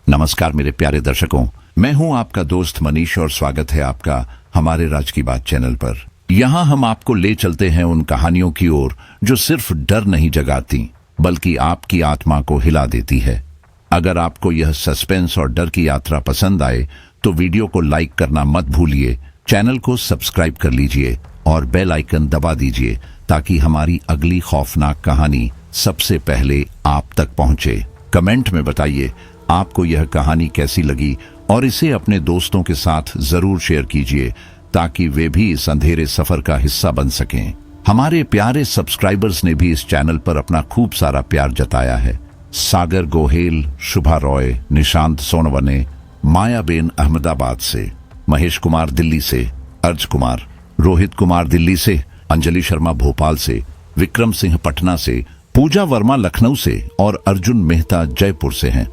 नमस्कार मेरे प्यारे दर्शकों, मैं हूं आपका दोस्त मनीष और स्वागत है आपका हमारे राज की बात चैनल पर। यहां हम आपको ले चलते हैं उन कहानियों की ओर जो सिर्फ डर नहीं जगाती बल्कि आपकी आत्मा को हिला देती है। अगर आपको यह सस्पेंस और डर की यात्रा पसंद आए तो वीडियो को लाइक करना मत भूलिए, चैनल को सब्सक्राइब कर लीजिए और बेल आइकन दबा दीजिए ताकि हमारी अगली खौफनाक कहानी सबसे पहले आप तक पहुंचे। कमेंट में बताइए आपको यह कहानी कैसी लगी और इसे अपने दोस्तों के साथ जरूर शेयर कीजिए ताकि वे भी इस अंधेरे सफर का हिस्सा बन सकें। हमारे प्यारे सब्सक्राइबर्स ने भी इस चैनल पर अपना खूब सारा प्यार जताया है। सागर गोहेल, शुभा रॉय, निशांत सोनवने, मायाबेन अहमदाबाद से, महेश कुमार दिल्ली से, अर्ज कुमार, रोहित कुमार दिल्ली से, अंजलि शर्मा भोपाल से, विक्रम सिंह पटना से, पूजा वर्मा लखनऊ से और अर्जुन मेहता जयपुर से हैं।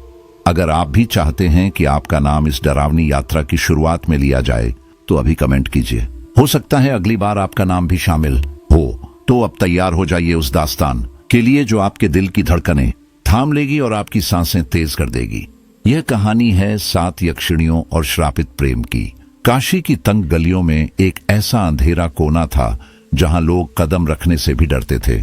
अगर आप भी चाहते हैं कि आपका नाम इस डरावनी यात्रा की शुरुआत में लिया जाए तो अभी कमेंट कीजिए। हो सकता है अगली बार आपका नाम भी शामिल हो। तो अब तैयार हो जाइए उस दास्तान के लिए जो आपके दिल की धड़कनें थाम लेगी और आपकी सांसें तेज कर देगी। यह कहानी है 7 यक्षिणियों और श्रापित प्रेम की। काशी की तंग गलियों में एक ऐसा अंधेरा कोना था जहां लोग कदम रखने से भी डरते थे।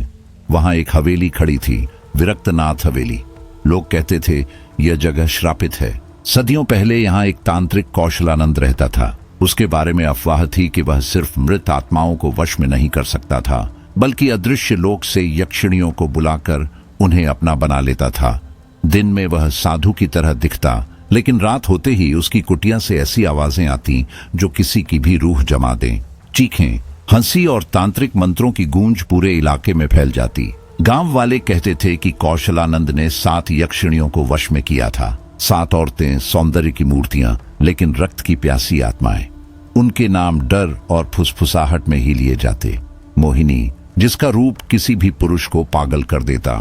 वहां एक हवेली खड़ी थी, विरक्तनाथ हवेली। लोग कहते थे यह जगह श्रापित है। सदियों पहले यहाँ एक तांत्रिक कौशलानंद रहता था। उसके बारे में अफवाह थी कि वह सिर्फ मृत आत्माओं को वश में नहीं कर सकता था बल्कि अदृश्य लोक से यक्षिणियों को बुलाकर उन्हें अपना बना लेता था। दिन में वह साधु की तरह दिखता, लेकिन रात होते ही उसकी कुटिया से ऐसी आवाजें आती जो किसी की भी रूह जमा दें। चीखें, हंसी और तांत्रिक मंत्रों की गूंज पूरे इलाके में फैल जाती। गांव वाले कहते थे कि कौशलानंद ने 7 यक्षिणियों को वश में किया था। 7 औरतें, सौंदर्य की मूर्तियां, लेकिन रक्त की प्यासी आत्माएं। उनके नाम डर और फुसफुसाहट में ही लिए जाते। मोहिनी, जिसका रूप किसी भी पुरुष को पागल कर देता।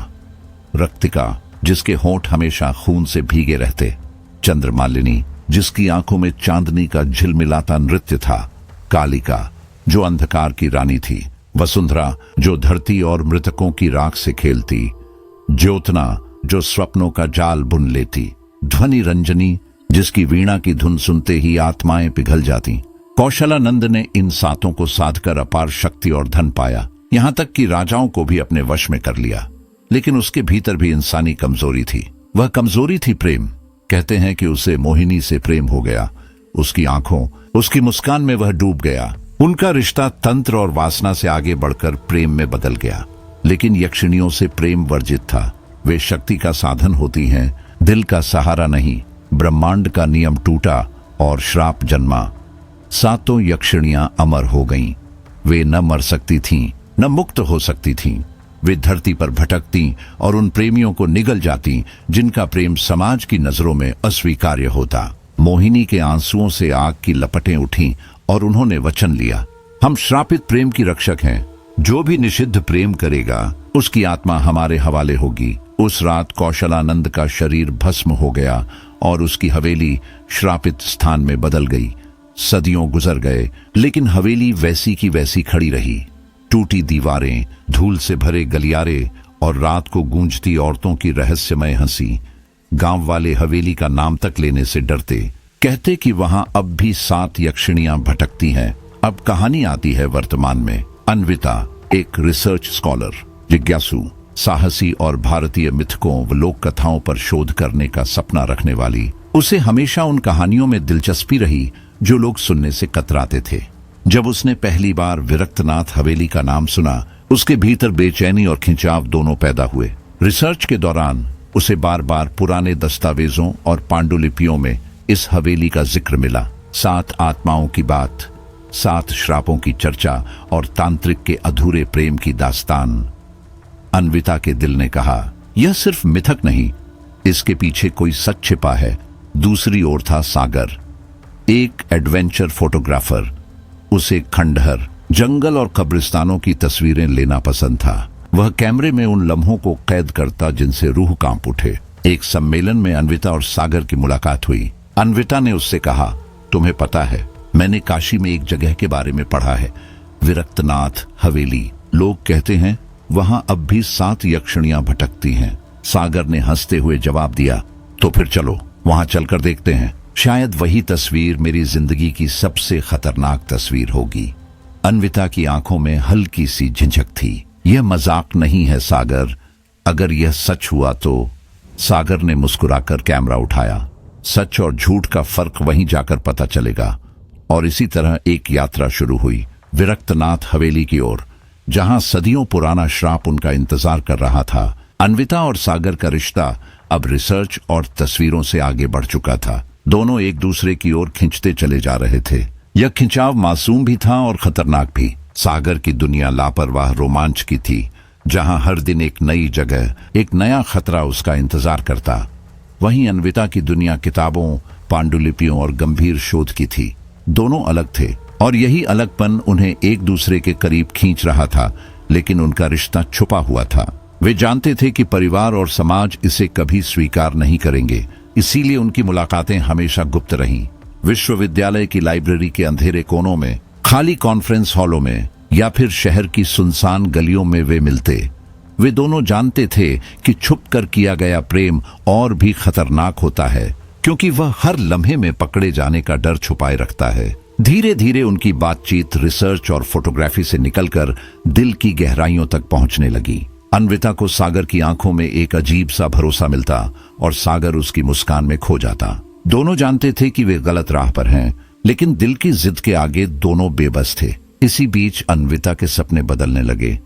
रक्तिका, जिसके होंठ हमेशा खून से भीगे रहते। चंद्रमालिनी, जिसकी आंखों में चांदनी का झिलमिलाता नृत्य था। कालिका, जो अंधकार की रानी थी। वसुंधरा, जो धरती और मृतकों की राख से खेलती। ज्योत्ना, जो स्वप्नों का जाल बुन लेती। ध्वनि रंजनी, जिसकी वीणा की धुन सुनते ही आत्माएं पिघल जाती। कौशलानंद ने इन 7 को साधकर अपार शक्ति और धन पाया, यहां तक कि राजाओं को भी अपने वश में कर लिया। लेकिन उसके भीतर भी इंसानी कमजोरी थी। वह कमजोरी थी प्रेम। कहते हैं कि उसे मोहिनी से प्रेम हो गया। उसकी आंखों, उसकी मुस्कान में वह डूब गया। उनका रिश्ता तंत्र और वासना से आगे बढ़कर प्रेम में बदल गया। लेकिन यक्षिणियों से प्रेम वर्जित था। वे शक्ति का साधन होती हैं, दिल का सहारा नहीं। ब्रह्मांड का नियम टूटा और श्राप जन्मा। 7 यक्षिणियां अमर हो गईं। वे न मर सकती थीं, न मुक्त हो सकती थीं। वे धरती पर भटकती और उन प्रेमियों को निगल जाती जिनका प्रेम समाज की नजरों में अस्वीकार्य होता। मोहिनी के आंसुओं से आग की लपटें उठीं और उन्होंने वचन लिया, हम श्रापित प्रेम की रक्षक हैं। जो भी निषिद्ध प्रेम करेगा उसकी आत्मा हमारे हवाले होगी। उस रात कौशलानंद का शरीर भस्म हो गया और उसकी हवेली श्रापित स्थान में बदल गई। सदियों गुजर गए लेकिन हवेली वैसी की वैसी खड़ी रही। टूटी दीवारें, धूल से भरे गलियारे और रात को गूंजती औरतों की रहस्यमय हंसी। गांव वाले हवेली का नाम तक लेने से डरते। कहते कि वहां अब भी 7 यक्षिणियां भटकती हैं। अब कहानी आती है वर्तमान में। अन्विता, एक रिसर्च स्कॉलर, जिज्ञासु, साहसी और भारतीय मिथकों व लोक कथाओं पर शोध करने का सपना रखने वाली। उसे हमेशा उन कहानियों में दिलचस्पी रही जो लोग सुनने से कतराते थे। जब उसने पहली बार विरक्तनाथ हवेली का नाम सुना, उसके भीतर बेचैनी और खिंचाव दोनों पैदा हुए। रिसर्च के दौरान उसे बार बार पुराने दस्तावेजों और पांडुलिपियों में इस हवेली का जिक्र मिला। 7 आत्माओं की बात, 7 श्रापों की चर्चा और तांत्रिक के अधूरे प्रेम की दास्तान। अन्विता के दिल ने कहा, यह सिर्फ मिथक नहीं, इसके पीछे कोई सच छिपा है। दूसरी ओर था सागर, एक एडवेंचर फोटोग्राफर। उसे खंडहर, जंगल और कब्रिस्तानों की तस्वीरें लेना पसंद था। वह कैमरे में उन लम्हों को कैद करता जिनसे रूह कांप उठे। एक सम्मेलन में अन्विता और सागर की मुलाकात हुई। अन्विता ने उससे कहा, तुम्हें पता है, मैंने काशी में एक जगह के बारे में पढ़ा है, विरक्तनाथ हवेली। लोग कहते हैं वहां अब भी 7 यक्षिणियां भटकती हैं। सागर ने हंसते हुए जवाब दिया, तो फिर चलो, वहां चलकर देखते हैं, शायद वही तस्वीर मेरी जिंदगी की सबसे खतरनाक तस्वीर होगी। अन्विता की आंखों में हल्की सी झिझक थी। यह मजाक नहीं है सागर, अगर यह सच हुआ तो। सागर ने मुस्कुराकर कैमरा उठाया। सच और झूठ का फर्क वहीं जाकर पता चलेगा। और इसी तरह एक यात्रा शुरू हुई विरक्तनाथ हवेली की ओर, जहां सदियों पुराना श्राप उनका इंतजार कर रहा था। अन्विता और सागर का रिश्ता अब रिसर्च और तस्वीरों से आगे बढ़ चुका था। दोनों एक दूसरे की ओर खिंचते चले जा रहे थे। यह खिंचाव मासूम भी था और खतरनाक भी। सागर की दुनिया लापरवाह रोमांच की थी, जहां हर दिन एक नई जगह, एक नया खतरा उसका इंतजार करता। वहीं अन्विता की दुनिया किताबों, पांडुलिपियों और गंभीर शोध की थी। दोनों अलग थे और यही अलगपन उन्हें एक दूसरे के करीब खींच रहा था, लेकिन उनका रिश्ता छुपा हुआ था। वे जानते थे कि परिवार और समाज इसे कभी स्वीकार नहीं करेंगे, इसीलिए उनकी मुलाकातें हमेशा गुप्त रहीं। विश्वविद्यालय की लाइब्रेरी के अंधेरे कोनों में, खाली कॉन्फ्रेंस हॉलों में या फिर शहर की सुनसान गलियों में वे मिलते। वे दोनों जानते थे कि छुपकर किया गया प्रेम और भी खतरनाक होता है, क्योंकि वह हर लम्हे में पकड़े जाने का डर छुपाए रखता है। धीरे धीरे उनकी बातचीत रिसर्च और फोटोग्राफी से निकलकर दिल की गहराइयों तक पहुंचने लगी। अन्विता को सागर की आंखों में एक अजीब सा भरोसा मिलता और सागर उसकी मुस्कान में खो जाता। दोनों जानते थे कि वे गलत राह पर हैं, लेकिन दिल की जिद के आगे दोनों बेबस थे। इसी बीच अन्विता के सपने बदलने लगे।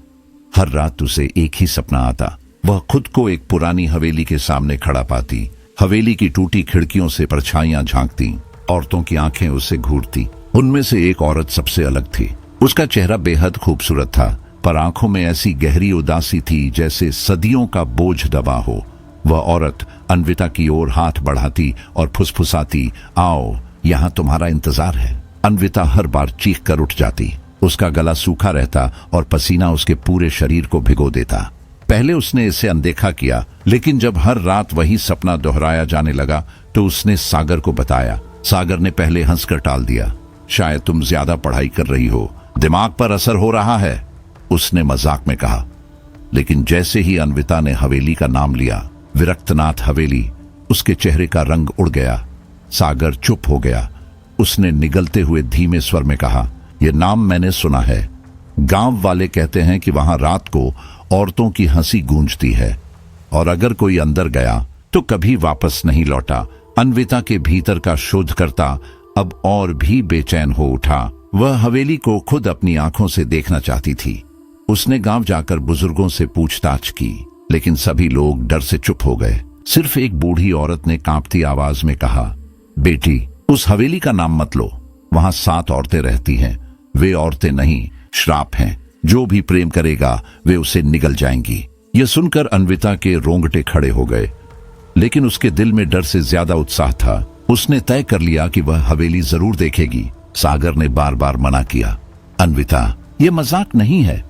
हर रात उसे एक ही सपना आता। वह खुद को एक पुरानी हवेली के सामने खड़ा पाती। हवेली की टूटी खिड़कियों से परछाइयां झांकती, औरतों की आंखें उससे घूरती। उनमें से एक औरत सबसे अलग थी। उसका चेहरा बेहद खूबसूरत था, पर आंखों में ऐसी गहरी उदासी थी जैसे सदियों का बोझ दबा हो। वह औरत अन्विता की ओर हाथ बढ़ाती और फुसफुसाती, आओ, यहाँ तुम्हारा इंतजार है। अन्विता हर बार चीख कर उठ जाती। उसका गला सूखा रहता और पसीना उसके पूरे शरीर को भिगो देता। पहले उसने इसे अनदेखा किया, लेकिन जब हर रात वही सपना दोहराया जाने लगा तो उसने सागर को बताया। सागर ने पहले हंसकर टाल दिया। शायद तुम ज्यादा पढ़ाई कर रही हो, दिमाग पर असर हो रहा है, उसने मजाक में कहा। लेकिन जैसे ही अन्विता ने हवेली का नाम लिया, विरक्तनाथ हवेली, उसके चेहरे का रंग उड़ गया। सागर चुप हो गया। उसने निगलते हुए धीमे स्वर में कहा, यह नाम मैंने सुना है। गांव वाले कहते हैं कि वहां रात को औरतों की हंसी गूंजती है और अगर कोई अंदर गया तो कभी वापस नहीं लौटा। अन्विता के भीतर का शोधकर्ता अब और भी बेचैन हो उठा। वह हवेली को खुद अपनी आंखों से देखना चाहती थी। उसने गांव जाकर बुजुर्गों से पूछताछ की, लेकिन सभी लोग डर से चुप हो गए। सिर्फ एक बूढ़ी औरत ने कांपती आवाज में कहा, बेटी, उस हवेली का नाम मत लो। वहां 7 औरतें रहती हैं। वे औरतें नहीं, श्राप हैं। जो भी प्रेम करेगा वे उसे निगल जाएंगी। यह सुनकर अन्विता के रोंगटे खड़े हो गए, लेकिन उसके दिल में डर से ज्यादा उत्साह था। उसने तय कर लिया कि वह हवेली जरूर देखेगी। सागर ने बार बार मना किया, अन्विता, यह मजाक नहीं है,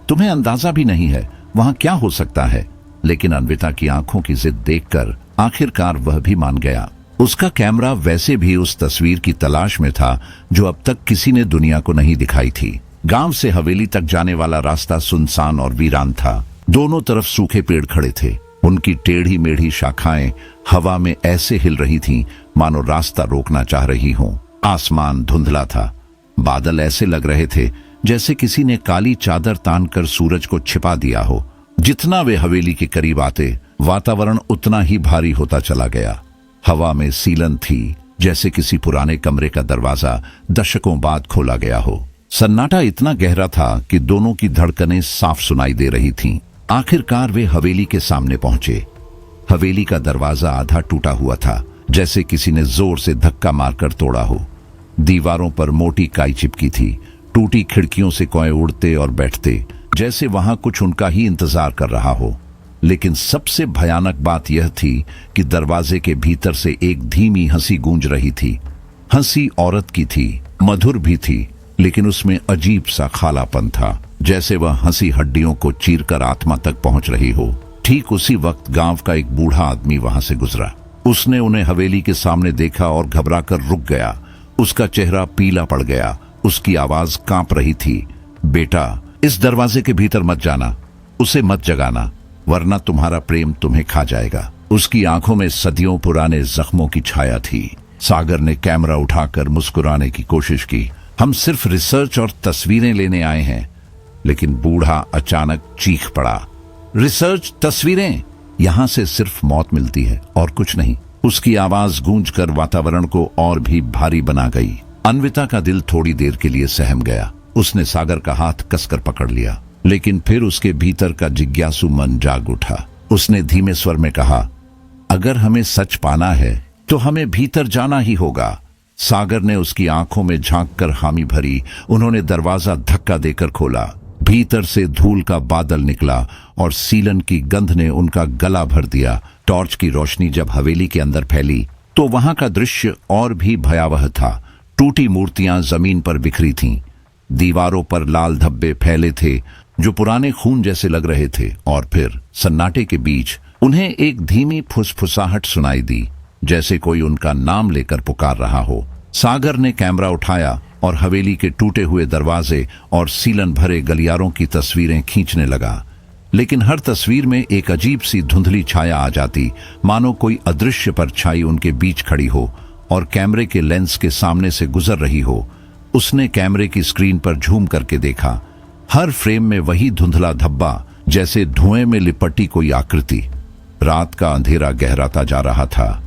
तुम्हें अंदाजा भी नहीं है वहां क्या हो सकता है। लेकिन अन्विता की आंखों की जिद देखकर आखिरकार वह भी मान गया। उसका कैमरा वैसे भी उस तस्वीर की तलाश में था जो अब तक किसी ने दुनिया को नहीं दिखाई थी। गांव से हवेली तक जाने वाला रास्ता सुनसान और वीरान था। दोनों तरफ सूखे पेड़ खड़े थे। उनकी टेढ़ी मेढ़ी शाखाएं हवा में ऐसे हिल रही थीं मानो रास्ता रोकना चाह रही हों। आसमान धुंधला था। बादल ऐसे लग रहे थे जैसे किसी ने काली चादर तानकर सूरज को छिपा दिया हो। जितना वे हवेली के करीब आते, वातावरण उतना ही भारी होता चला गया। हवा में सीलन थी, जैसे किसी पुराने कमरे का दरवाजा दशकों बाद खोला गया हो। सन्नाटा इतना गहरा था कि दोनों की धड़कनें साफ सुनाई दे रही थीं। आखिरकार वे हवेली के सामने पहुंचे। हवेली का दरवाजा आधा टूटा हुआ था, जैसे किसी ने जोर से धक्का मारकर तोड़ा हो। दीवारों पर मोटी काई चिपकी थी। टूटी खिड़कियों से कौए उड़ते और बैठते, जैसे वहां कुछ उनका ही इंतजार कर रहा हो। लेकिन सबसे भयानक बात यह थी कि दरवाजे के भीतर से एक धीमी हंसी गूंज रही थी। हंसी औरत की थी, मधुर भी थी, लेकिन उसमें अजीब सा खालापन था, जैसे वह हंसी हड्डियों को चीरकर आत्मा तक पहुंच रही हो। ठीक उसी वक्त गांव का एक बूढ़ा आदमी वहां से गुजरा। उसने उन्हें हवेली के सामने देखा और घबराकर रुक गया। उसका चेहरा पीला पड़ गया। उसकी आवाज कांप रही थी, बेटा, इस दरवाजे के भीतर मत जाना, उसे मत जगाना, वरना तुम्हारा प्रेम तुम्हें खा जाएगा। उसकी आंखों में सदियों पुराने जख्मों की छाया थी। सागर ने कैमरा उठाकर मुस्कुराने की कोशिश की। हम सिर्फ रिसर्च और तस्वीरें लेने आए हैं। लेकिन बूढ़ा अचानक चीख पड़ा, रिसर्च, तस्वीरें? यहां से सिर्फ मौत मिलती है और कुछ नहीं। उसकी आवाज गूंजकर वातावरण को और भी भारी बना गई। अन्विता का दिल थोड़ी देर के लिए सहम गया। उसने सागर का हाथ कसकर पकड़ लिया, लेकिन फिर उसके भीतर का जिज्ञासु मन जाग उठा। उसने धीमे स्वर में कहा, अगर हमें सच पाना है तो हमें भीतर जाना ही होगा। सागर ने उसकी आंखों में झांककर हामी भरी। उन्होंने दरवाजा धक्का देकर खोला। भीतर से धूल का बादल निकला और सीलन की गंध ने उनका गला भर दिया। टॉर्च की रोशनी जब हवेली के अंदर फैली तो वहां का दृश्य और भी भयावह था। टूटी मूर्तियां जमीन पर बिखरी थीं। दीवारों पर लाल धब्बे फैले थे जो पुराने खून जैसे लग रहे थे। और फिर सन्नाटे के बीच उन्हें एक धीमी फुसफुसाहट सुनाई दी, जैसे कोई उनका नाम लेकर पुकार रहा हो। सागर ने कैमरा उठाया और हवेली के टूटे हुए दरवाजे और सीलन भरे गलियारों की तस्वीरें खींचने लगा। लेकिन हर तस्वीर में एक अजीब सी धुंधली छाया आ जाती, मानो कोई अदृश्य परछाई उनके बीच खड़ी हो और कैमरे के लेंस के सामने से गुजर रही हो। उसने कैमरे की स्क्रीन पर झूम करके देखा। हर फ्रेम में वही धुंधला धब्बा, जैसे धुएं में लिपटी कोई आकृति। रात का अंधेरा गहराता जा रहा था।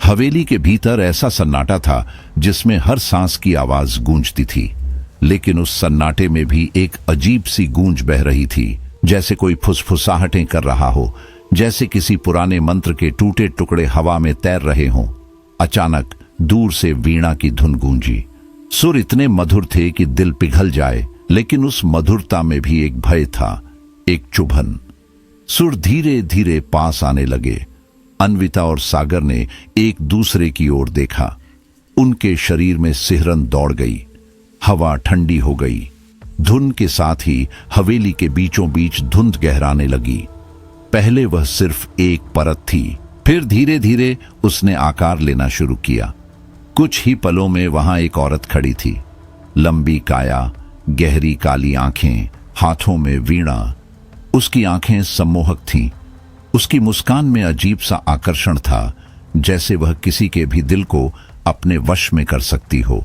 हवेली के भीतर ऐसा सन्नाटा था जिसमें हर सांस की आवाज गूंजती थी। लेकिन उस सन्नाटे में भी एक अजीब सी गूंज बह रही थी, जैसे कोई फुसफुसाहटें कर रहा हो, जैसे किसी पुराने मंत्र के टूटे टुकड़े हवा में तैर रहे हों। अचानक दूर से वीणा की धुन गूंजी। सुर इतने मधुर थे कि दिल पिघल जाए, लेकिन उस मधुरता में भी एक भय था, एक चुभन। सुर धीरे धीरे पास आने लगे। अन्विता और सागर ने एक दूसरे की ओर देखा। उनके शरीर में सिहरन दौड़ गई। हवा ठंडी हो गई। धुन के साथ ही हवेली के बीचों बीच धुंध गहराने लगी। पहले वह सिर्फ एक परत थी, फिर धीरे धीरे उसने आकार लेना शुरू किया। कुछ ही पलों में वहां एक औरत खड़ी थी। लंबी काया, गहरी काली आंखें, हाथों में वीणा। उसकी आंखें सम्मोहक थीं। उसकी मुस्कान में अजीब सा आकर्षण था, जैसे वह किसी के भी दिल को अपने वश में कर सकती हो।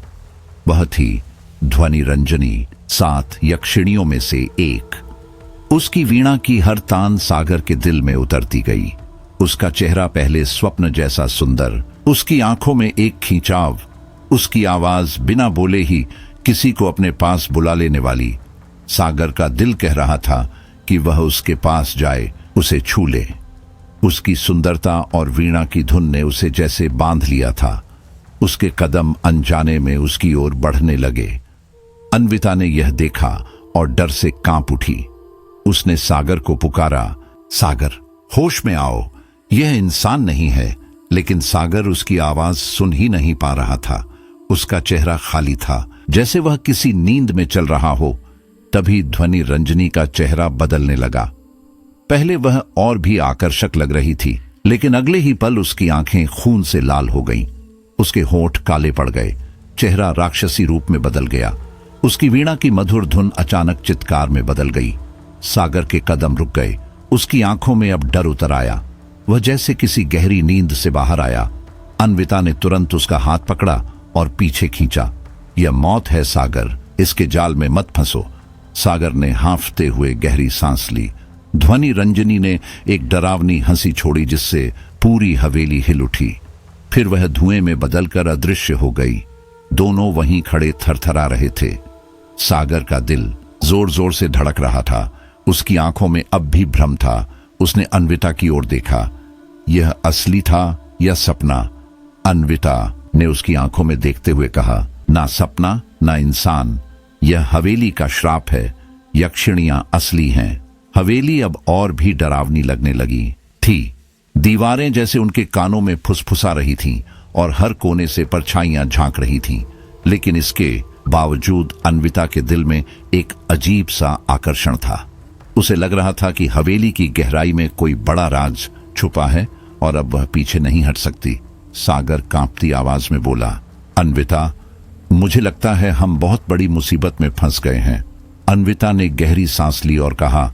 वह थी ध्वनि रंजनी, 7 यक्षिणियों में से एक। उसकी वीणा की हर तान सागर के दिल में उतरती गई। उसका चेहरा पहले स्वप्न जैसा सुंदर, उसकी आंखों में एक खिंचाव, उसकी आवाज बिना बोले ही किसी को अपने पास बुला लेने वाली। सागर का दिल कह रहा था कि वह उसके पास जाए, उसे छू ले। उसकी सुंदरता और वीणा की धुन ने उसे जैसे बांध लिया था। उसके कदम अनजाने में उसकी ओर बढ़ने लगे। अन्विता ने यह देखा और डर से कांप उठी। उसने सागर को पुकारा, सागर, होश में आओ, यह इंसान नहीं है। लेकिन सागर उसकी आवाज सुन ही नहीं पा रहा था। उसका चेहरा खाली था, जैसे वह किसी नींद में चल रहा हो। तभी ध्वनि रंजनी का चेहरा बदलने लगा। पहले वह और भी आकर्षक लग रही थी, लेकिन अगले ही पल उसकी आंखें खून से लाल हो गईं। उसके होंठ काले पड़ गए। चेहरा राक्षसी रूप में बदल गया। उसकी वीणा की मधुर धुन अचानक चित्कार में बदल गई। सागर के कदम रुक गए। उसकी आंखों में अब डर उतर आया। वह जैसे किसी गहरी नींद से बाहर आया। अन्विता ने तुरंत उसका हाथ पकड़ा और पीछे खींचा। यह मौत है सागर, इसके जाल में मत फंसो। सागर ने हांफते हुए गहरी सांस ली। ध्वनि रंजनी ने एक डरावनी हंसी छोड़ी, जिससे पूरी हवेली हिल उठी। फिर वह धुएं में बदलकर अदृश्य हो गई। दोनों वहीं खड़े थरथरा रहे थे। सागर का दिल जोर जोर से धड़क रहा था। उसकी आंखों में अब भी भ्रम था। उसने अन्विता की ओर देखा। यह असली था या सपना? अन्विता ने उसकी आंखों में देखते हुए कहा, ना सपना ना इंसान, यह हवेली का श्राप है। यक्षिणियां असली हैं। हवेली अब और भी डरावनी लगने लगी थी। दीवारें जैसे उनके कानों में फुसफुसा रही थीं और हर कोने से परछाइयां झांक रही थीं। लेकिन इसके बावजूद अन्विता के दिल में एक अजीब सा आकर्षण था। उसे लग रहा था कि हवेली की गहराई में कोई बड़ा राज छुपा है और अब वह पीछे नहीं हट सकती। सागर कांपती आवाज में बोला, अन्विता, मुझे लगता है हम बहुत बड़ी मुसीबत में फंस गए हैं। अन्विता ने गहरी सांस ली और कहा,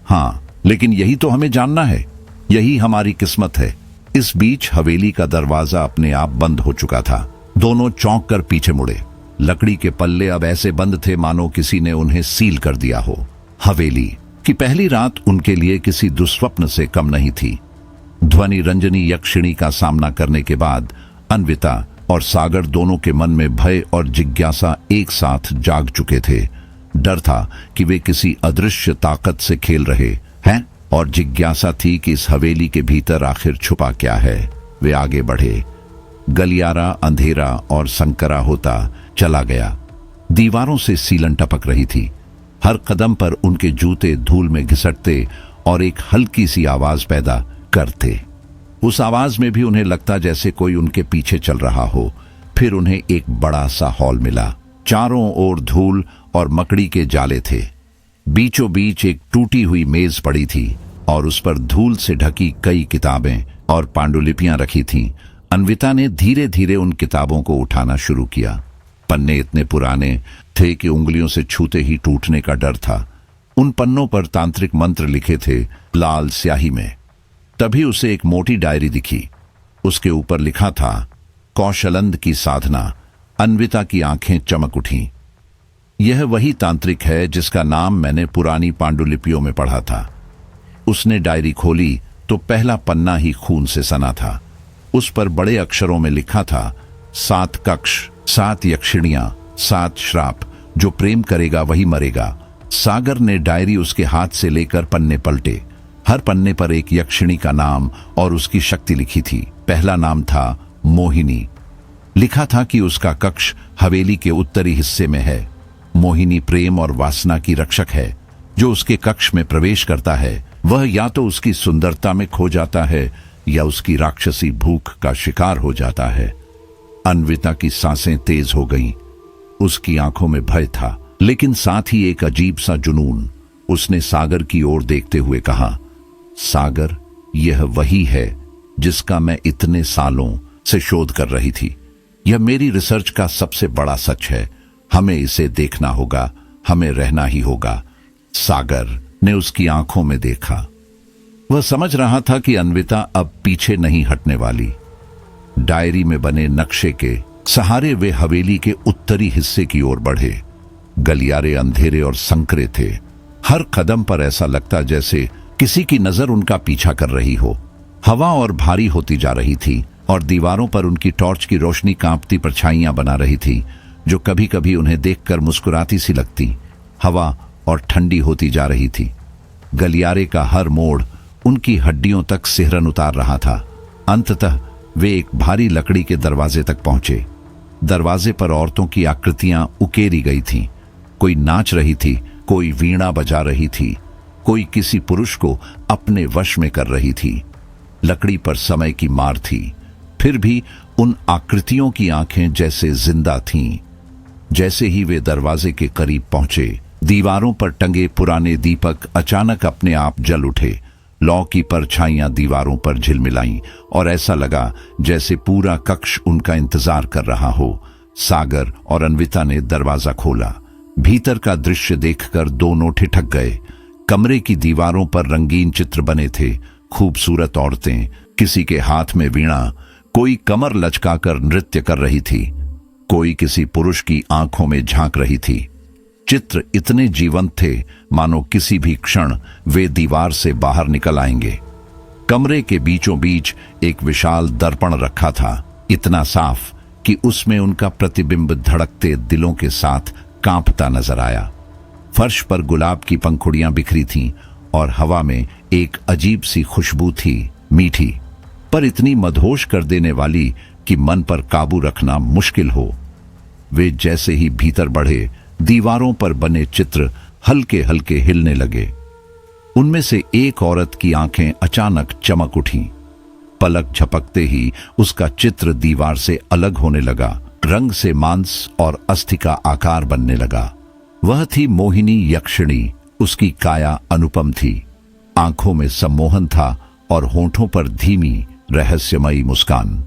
हाँ, लेकिन यही तो हमें जानना है। यही हमारी किस्मत है। इस बीच हवेली का दरवाजा अपने आप बंद हो चुका था। दोनों चौंक कर पीछे मुड़े। लकड़ी के पल्ले अब ऐसे बंद थे मानो किसी ने उन्हें सील कर दिया हो। हवेली की पहली रात उनके लिए किसी दुस्वप्न से कम नहीं थी। ध्वनि रंजनी यक्षिणी का सामना करने के बाद अन्विता और सागर दोनों के मन में भय और जिज्ञासा एक साथ जाग चुके थे। डर था कि वे किसी अदृश्य ताकत से खेल रहे हैं और जिज्ञासा थी कि इस हवेली के भीतर आखिर छुपा क्या है। वे आगे बढ़े। गलियारा अंधेरा और संकरा होता चला गया। दीवारों से सीलन टपक रही थी। हर कदम पर उनके जूते धूल में घिसटते और एक हल्की सी आवाज पैदा करते। उस आवाज में भी उन्हें लगता जैसे कोई उनके पीछे चल रहा हो। फिर उन्हें एक बड़ा सा हॉल मिला। चारों ओर धूल और मकड़ी के जाले थे। बीचों बीच एक टूटी हुई मेज पड़ी थी और उस पर धूल से ढकी कई किताबें और पांडुलिपियां रखी थीं। अन्विता ने धीरे धीरे उन किताबों को उठाना शुरू किया। पन्ने इतने पुराने थे कि उंगलियों से छूते ही टूटने का डर था। उन पन्नों पर तांत्रिक मंत्र लिखे थे लाल स्याही में। तभी उसे एक मोटी डायरी दिखी। उसके ऊपर लिखा था कौशलंद की साधना। अन्विता की आंखें चमक उठीं। यह वही तांत्रिक है जिसका नाम मैंने पुरानी पांडुलिपियों में पढ़ा था। उसने डायरी खोली तो पहला पन्ना ही खून से सना था। उस पर बड़े अक्षरों में लिखा था 7 कक्ष, 7 यक्षिणियां, 7 श्राप। जो प्रेम करेगा वही मरेगा। सागर ने डायरी उसके हाथ से लेकर पन्ने पलटे। हर पन्ने पर एक यक्षिणी का नाम और उसकी शक्ति लिखी थी। पहला नाम था मोहिनी। लिखा था कि उसका कक्ष हवेली के उत्तरी हिस्से में है। मोहिनी प्रेम और वासना की रक्षक है। जो उसके कक्ष में प्रवेश करता है वह या तो उसकी सुंदरता में खो जाता है या उसकी राक्षसी भूख का शिकार हो जाता है। अन्विता की सांसें तेज हो गईं। उसकी आंखों में भय था लेकिन साथ ही एक अजीब सा जुनून। उसने सागर की ओर देखते हुए कहा, सागर, यह वही है जिसका मैं इतने सालों से शोध कर रही थी। यह मेरी रिसर्च का सबसे बड़ा सच है। हमें इसे देखना होगा, हमें रहना ही होगा। सागर ने उसकी आंखों में देखा। वह समझ रहा था कि अन्विता अब पीछे नहीं हटने वाली। डायरी में बने नक्शे के सहारे वे हवेली के उत्तरी हिस्से की ओर बढ़े। गलियारे अंधेरे और संकरे थे। हर कदम पर ऐसा लगता जैसे किसी की नजर उनका पीछा कर रही हो। हवा और भारी होती जा रही थी और दीवारों पर उनकी टॉर्च की रोशनी कांपती परछाइयां बना रही थी जो कभी कभी उन्हें देखकर मुस्कुराती सी लगती। हवा और ठंडी होती जा रही थी। गलियारे का हर मोड़ उनकी हड्डियों तक सिहरन उतार रहा था। अंततः वे एक भारी लकड़ी के दरवाजे तक पहुंचे। दरवाजे पर औरतों की आकृतियां उकेरी गई थीं। कोई नाच रही थी, कोई वीणा बजा रही थी, कोई किसी पुरुष को अपने वश में कर रही थी। लकड़ी पर समय की मार थी, फिर भी उन आकृतियों की आंखें जैसे जिंदा थीं। जैसे ही वे दरवाजे के करीब पहुंचे, दीवारों पर टंगे पुराने दीपक अचानक अपने आप जल उठे। लौ की परछाइयां दीवारों पर झिलमिलाईं और ऐसा लगा जैसे पूरा कक्ष उनका इंतजार कर रहा हो। सागर और अन्विता ने दरवाजा खोला। भीतर का दृश्य देखकर दोनों ठिठक गए। कमरे की दीवारों पर रंगीन चित्र बने थे। खूबसूरत औरतें, किसी के हाथ में वीणा, कोई कमर लचकाकर नृत्य कर रही थी, कोई किसी पुरुष की आंखों में झांक रही थी। चित्र इतने जीवंत थे मानो किसी भी क्षण वे दीवार से बाहर निकल आएंगे। कमरे के बीचों बीच एक विशाल दर्पण रखा था, इतना साफ कि उसमें उनका प्रतिबिंब धड़कते दिलों के साथ कांपता नजर आया। फर्श पर गुलाब की पंखुड़ियां बिखरी थीं और हवा में एक अजीब सी खुशबू थी, मीठी पर इतनी मदहोश कर देने वाली कि मन पर काबू रखना मुश्किल हो। वे जैसे ही भीतर बढ़े, दीवारों पर बने चित्र हल्के हल्के हिलने लगे। उनमें से एक औरत की आंखें अचानक चमक उठीं। पलक झपकते ही उसका चित्र दीवार से अलग होने लगा। रंग से मांस और अस्थि का आकार बनने लगा। वह थी मोहिनी यक्षिणी। उसकी काया अनुपम थी, आंखों में सम्मोहन था और होठों पर धीमी रहस्यमयी मुस्कान।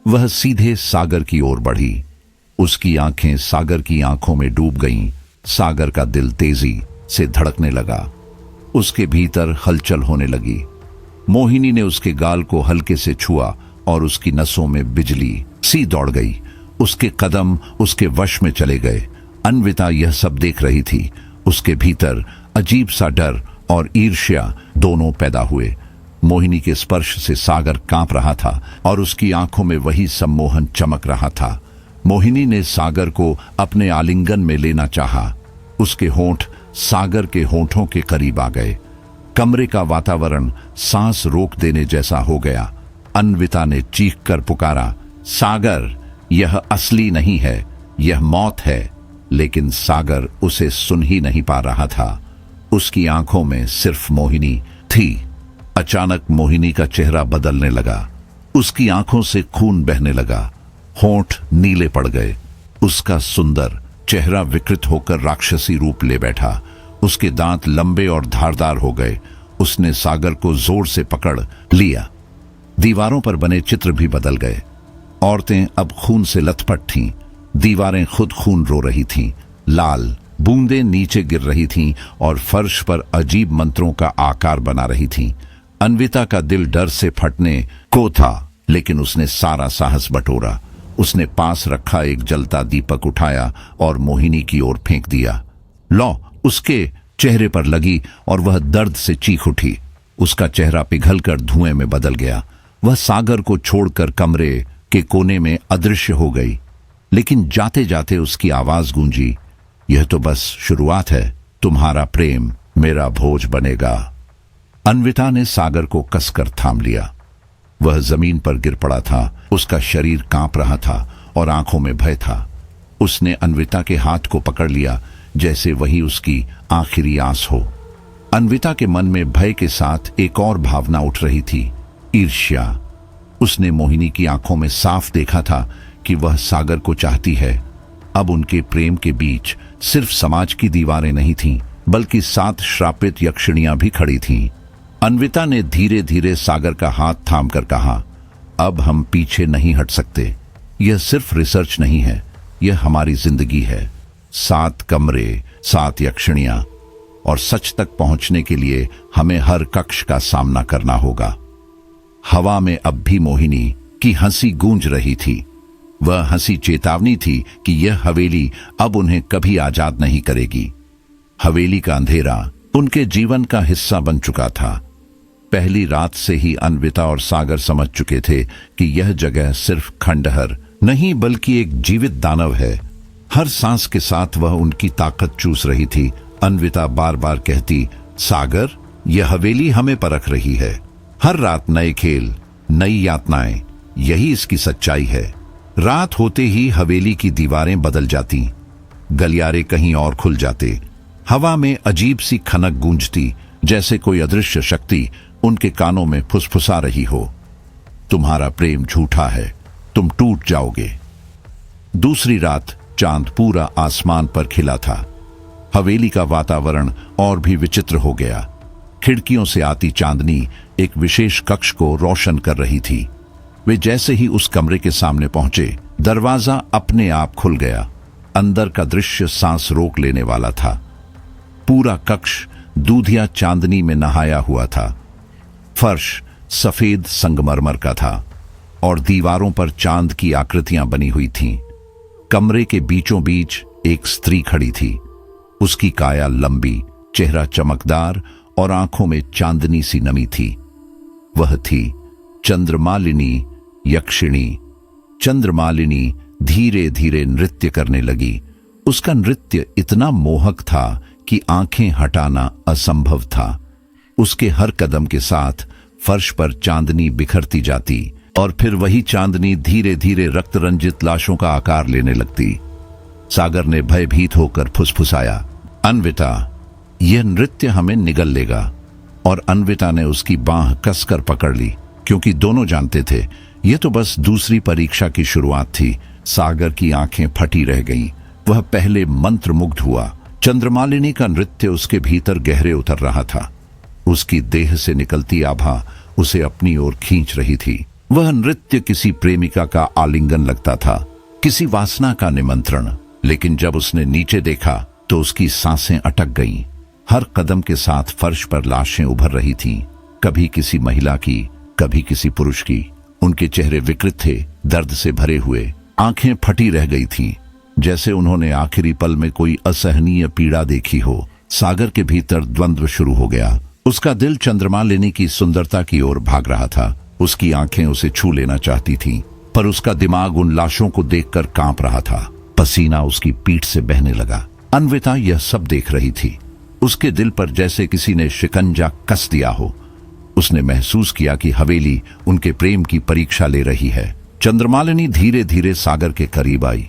वह सीधे सागर की ओर बढ़ी। उसकी आंखें सागर की आंखों में डूब गईं। सागर का दिल तेजी से धड़कने लगा। उसके भीतर हलचल होने लगी। मोहिनी ने उसके गाल को हल्के से छुआ और उसकी नसों में बिजली सी दौड़ गई। उसके कदम उसके वश में चले गए। अन्विता यह सब देख रही थी। उसके भीतर अजीब सा डर और ईर्ष्या दोनों पैदा हुए। मोहिनी के स्पर्श से सागर कांप रहा था और उसकी आंखों में वही सम्मोहन चमक रहा था। मोहिनी ने सागर को अपने आलिंगन में लेना चाहा। उसके होंठ सागर के होंठों के करीब आ गए। कमरे का वातावरण सांस रोक देने जैसा हो गया। अन्विता ने चीखकर पुकारा, सागर, यह असली नहीं है, यह मौत है। लेकिन सागर उसे सुन ही नहीं पा रहा था। उसकी आंखों में सिर्फ मोहिनी थी। अचानक मोहिनी का चेहरा बदलने लगा। उसकी आंखों से खून बहने लगा। होंठ नीले पड़ गए। उसका सुंदर चेहरा विकृत होकर राक्षसी रूप ले बैठा। उसके दांत लंबे और धारदार हो गए। उसने सागर को जोर से पकड़ लिया। दीवारों पर बने चित्र भी बदल गए। औरतें अब खून से लथपथ थीं। दीवारें खुद खून रो रही थीं। लाल बूंदें नीचे गिर रही थीं और फर्श पर अजीब मंत्रों का आकार बना रही थीं। अन्विता का दिल डर से फटने को था, लेकिन उसने सारा साहस बटोरा। उसने पास रखा एक जलता दीपक उठाया और मोहिनी की ओर फेंक दिया। लौ उसके चेहरे पर लगी और वह दर्द से चीख उठी। उसका चेहरा पिघलकर धुएं में बदल गया। वह सागर को छोड़कर कमरे के कोने में अदृश्य हो गई। लेकिन जाते जाते उसकी आवाज गूंजी, यह तो बस शुरुआत है, तुम्हारा प्रेम मेरा भोज बनेगा। अन्विता ने सागर को कसकर थाम लिया। वह जमीन पर गिर पड़ा था। उसका शरीर कांप रहा था और आंखों में भय था। उसने अन्विता के हाथ को पकड़ लिया, जैसे वही उसकी आखिरी आस हो। अन्विता के मन में भय के साथ एक और भावना उठ रही थी, ईर्ष्या। उसने मोहिनी की आंखों में साफ देखा था कि वह सागर को चाहती है। अब उनके प्रेम के बीच सिर्फ समाज की दीवारें नहीं थीं, बल्कि 7 श्रापित यक्षिणियां भी खड़ी थीं। अन्विता ने धीरे धीरे सागर का हाथ थामकर कहा, अब हम पीछे नहीं हट सकते। यह सिर्फ रिसर्च नहीं है, यह हमारी जिंदगी है। 7 कमरे, 7 यक्षिणियां, और सच तक पहुंचने के लिए हमें हर कक्ष का सामना करना होगा। हवा में अब भी मोहिनी की हंसी गूंज रही थी। वह हंसी चेतावनी थी कि यह हवेली अब उन्हें कभी आजाद नहीं करेगी। हवेली का अंधेरा उनके जीवन का हिस्सा बन चुका था। पहली रात से ही अन्विता और सागर समझ चुके थे कि यह जगह सिर्फ खंडहर नहीं, बल्कि एक जीवित दानव है। हर सांस के साथ वह उनकी ताकत चूस रही थी। अन्विता बार बार कहती, सागर, यह हवेली हमें परख रही है। हर रात नए खेल, नई यातनाएं, यही इसकी सच्चाई है। रात होते ही हवेली की दीवारें बदल जाती, गलियारे कहीं और खुल जाते। हवा में अजीब सी खनक गूंजती, जैसे कोई अदृश्य शक्ति उनके कानों में फुसफुसा रही हो, तुम्हारा प्रेम झूठा है, तुम टूट जाओगे। दूसरी रात चांद पूरा आसमान पर खिला था। हवेली का वातावरण और भी विचित्र हो गया। खिड़कियों से आती चांदनी एक विशेष कक्ष को रोशन कर रही थी। वे जैसे ही उस कमरे के सामने पहुंचे, दरवाजा अपने आप खुल गया। अंदर का दृश्य सांस रोक लेने वाला था। पूरा कक्ष दूधिया चांदनी में नहाया हुआ था। फर्श सफेद संगमरमर का था और दीवारों पर चांद की आकृतियां बनी हुई थीं। कमरे के बीचों बीच एक स्त्री खड़ी थी। उसकी काया लंबी, चेहरा चमकदार और आंखों में चांदनी सी नमी थी। वह थी चंद्रमालिनी यक्षिणी। चंद्रमालिनी धीरे धीरे नृत्य करने लगी। उसका नृत्य इतना मोहक था कि आंखें हटाना असंभव था। उसके हर कदम के साथ फर्श पर चांदनी बिखरती जाती और फिर वही चांदनी धीरे धीरे रक्त रंजित लाशों का आकार लेने लगती। सागर ने भयभीत होकर फुसफुसाया, अन्विता, यह नृत्य हमें निगल लेगा। और अन्विता ने उसकी बांह कसकर पकड़ ली, क्योंकि दोनों जानते थे यह तो बस दूसरी परीक्षा की शुरुआत थी। सागर की आंखें फटी रह गईं। वह पहले मंत्रमुग्ध हुआ। चंद्रमालिनी का नृत्य उसके भीतर गहरे उतर रहा था। उसकी देह से निकलती आभा उसे अपनी ओर खींच रही थी। वह नृत्य किसी प्रेमिका का आलिंगन लगता था, किसी वासना का निमंत्रण। लेकिन जब उसने नीचे देखा तो उसकी सांसें अटक गईं। हर कदम के साथ फर्श पर लाशें उभर रही थीं। कभी किसी महिला की, कभी किसी पुरुष की। उनके चेहरे विकृत थे, दर्द से भरे हुए, आंखें फटी रह गई थीं, जैसे उन्होंने आखिरी पल में कोई असहनीय पीड़ा देखी हो। सागर के भीतर द्वंद्व शुरू हो गया। उसका दिल चंद्रमालिनी की सुंदरता की ओर भाग रहा था। उसकी आंखें उसे छू लेना चाहती थीं, पर उसका दिमाग उन लाशों को देखकर कांप रहा था। पसीना उसकी पीठ से बहने लगा। अन्विता यह सब देख रही थी। उसके दिल पर जैसे किसी ने शिकंजा कस दिया हो। उसने महसूस किया कि हवेली उनके प्रेम की परीक्षा ले रही है। चंद्रमालिनी धीरे धीरे सागर के करीब आई।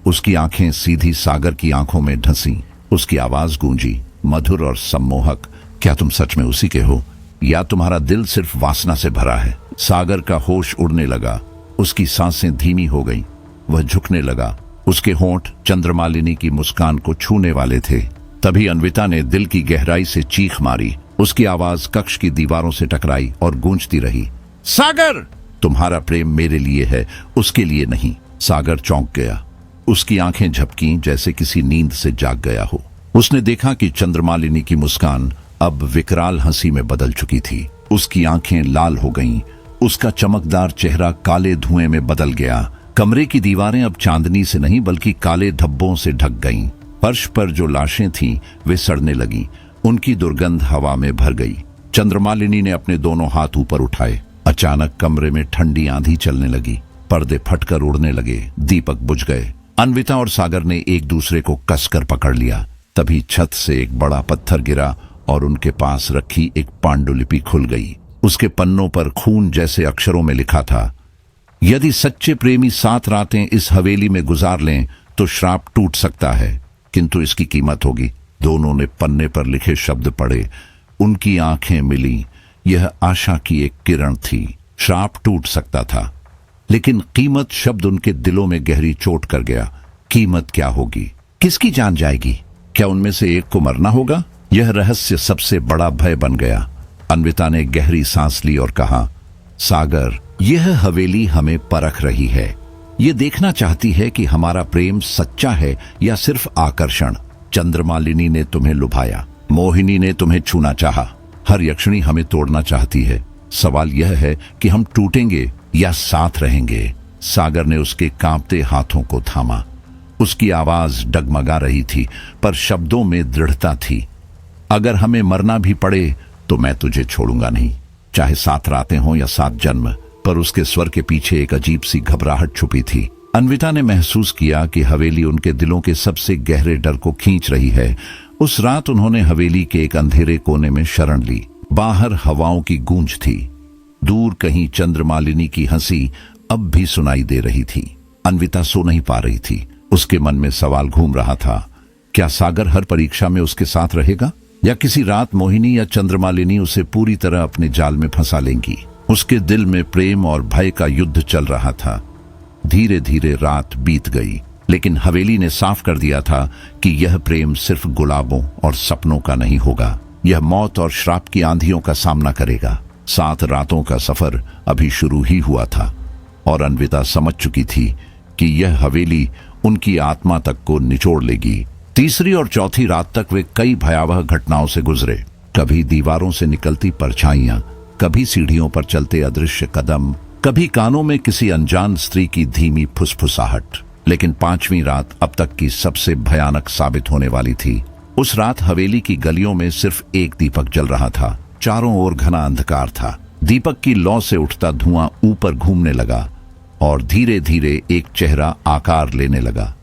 उसकी आंखें सीधी सागर की आंखों में ढंसी। उसकी आवाज गूंजी, मधुर और सम्मोहक, क्या तुम सच में उसी के हो, या तुम्हारा दिल सिर्फ वासना से भरा है? सागर का होश उड़ने लगा। उसकी सांसें धीमी हो गईं। वह झुकने लगा। उसके होंठ चंद्रमालिनी की मुस्कान को छूने वाले थे। तभी अन्विता ने दिल की गहराई से चीख मारी। उसकी आवाज कक्ष की दीवारों से टकराई और गूंजती रही, सागर! तुम्हारा प्रेम मेरे लिए है, उसके लिए नहीं। सागर चौंक गया। उसकी आंखें झपकीं जैसे किसी नींद से जाग गया हो। उसने देखा कि चंद्रमालिनी की मुस्कान अब विकराल हंसी में बदल चुकी थी। उसकी आंखें लाल हो गईं। उसका चमकदार चेहरा काले धुएं में बदल गया। कमरे की दीवारें अब चांदनी से नहीं बल्कि काले धब्बों से ढक गईं। फर्श पर जो लाशें थीं वे सड़ने लगीं। उनकी दुर्गंध हवा में भर गई। चंद्रमालिनी ने अपने दोनों हाथ ऊपर उठाए। अचानक कमरे में ठंडी आंधी चलने लगी। पर्दे फटकर उड़ने लगे। दीपक बुझ गए। अन्विता और सागर ने एक दूसरे को कसकर पकड़ लिया। तभी छत से एक बड़ा पत्थर गिरा और उनके पास रखी एक पांडुलिपि खुल गई। उसके पन्नों पर खून जैसे अक्षरों में लिखा था, यदि सच्चे प्रेमी 7 रातें इस हवेली में गुजार लें तो श्राप टूट सकता है, किंतु इसकी कीमत होगी। दोनों ने पन्ने पर लिखे शब्द पढ़े। उनकी आंखें मिली। यह आशा की एक किरण थी। श्राप टूट सकता था, लेकिन कीमत शब्द उनके दिलों में गहरी चोट कर गया। कीमत क्या होगी? किसकी जान जाएगी? क्या उनमें से एक को मरना होगा? यह रहस्य सबसे बड़ा भय बन गया। अन्विता ने गहरी सांस ली और कहा, सागर, यह हवेली हमें परख रही है। ये देखना चाहती है कि हमारा प्रेम सच्चा है या सिर्फ आकर्षण। चंद्रमालिनी ने तुम्हें लुभाया, मोहिनी ने तुम्हें छूना चाहा, हर यक्षिणी हमें तोड़ना चाहती है। सवाल यह है कि हम टूटेंगे या साथ रहेंगे। सागर ने उसके कांपते हाथों को थामा। उसकी आवाज डगमगा रही थी, पर शब्दों में दृढ़ता थी। अगर हमें मरना भी पड़े तो मैं तुझे छोड़ूंगा नहीं, चाहे 7 रातें हों या 7 जन्म। पर उसके स्वर के पीछे एक अजीब सी घबराहट छुपी थी। अन्विता ने महसूस किया कि हवेली उनके दिलों के सबसे गहरे डर को खींच रही है। उस रात उन्होंने हवेली के एक अंधेरे कोने में शरण ली। बाहर हवाओं की गूंज थी। दूर कहीं चंद्रमालिनी की हंसी अब भी सुनाई दे रही थी। अन्विता सो नहीं पा रही थी। उसके मन में सवाल घूम रहा था, क्या सागर हर परीक्षा में उसके साथ रहेगा, या किसी रात मोहिनी या चंद्रमालिनी उसे पूरी तरह अपने जाल में फंसा लेंगी। उसके दिल में प्रेम और भय का युद्ध चल रहा था। धीरे धीरे रात बीत गई, लेकिन हवेली ने साफ कर दिया था कि यह प्रेम सिर्फ गुलाबों और सपनों का नहीं होगा। यह मौत और श्राप की आंधियों का सामना करेगा। 7 रातों का सफर अभी शुरू ही हुआ था और अन्विता समझ चुकी थी कि यह हवेली उनकी आत्मा तक को निचोड़ लेगी। तीसरी और चौथी रात तक वे कई भयावह घटनाओं से गुजरे। कभी दीवारों से निकलती परछाइयां, कभी सीढ़ियों पर चलते अदृश्य कदम, कभी कानों में किसी अनजान स्त्री की धीमी फुसफुसाहट। लेकिन 5वीं रात अब तक की सबसे भयानक साबित होने वाली थी। उस रात हवेली की गलियों में सिर्फ एक दीपक जल रहा था। चारों ओर घना अंधकार था। दीपक की लौ से उठता धुआं ऊपर घूमने लगा और धीरे धीरे एक चेहरा आकार लेने लगा।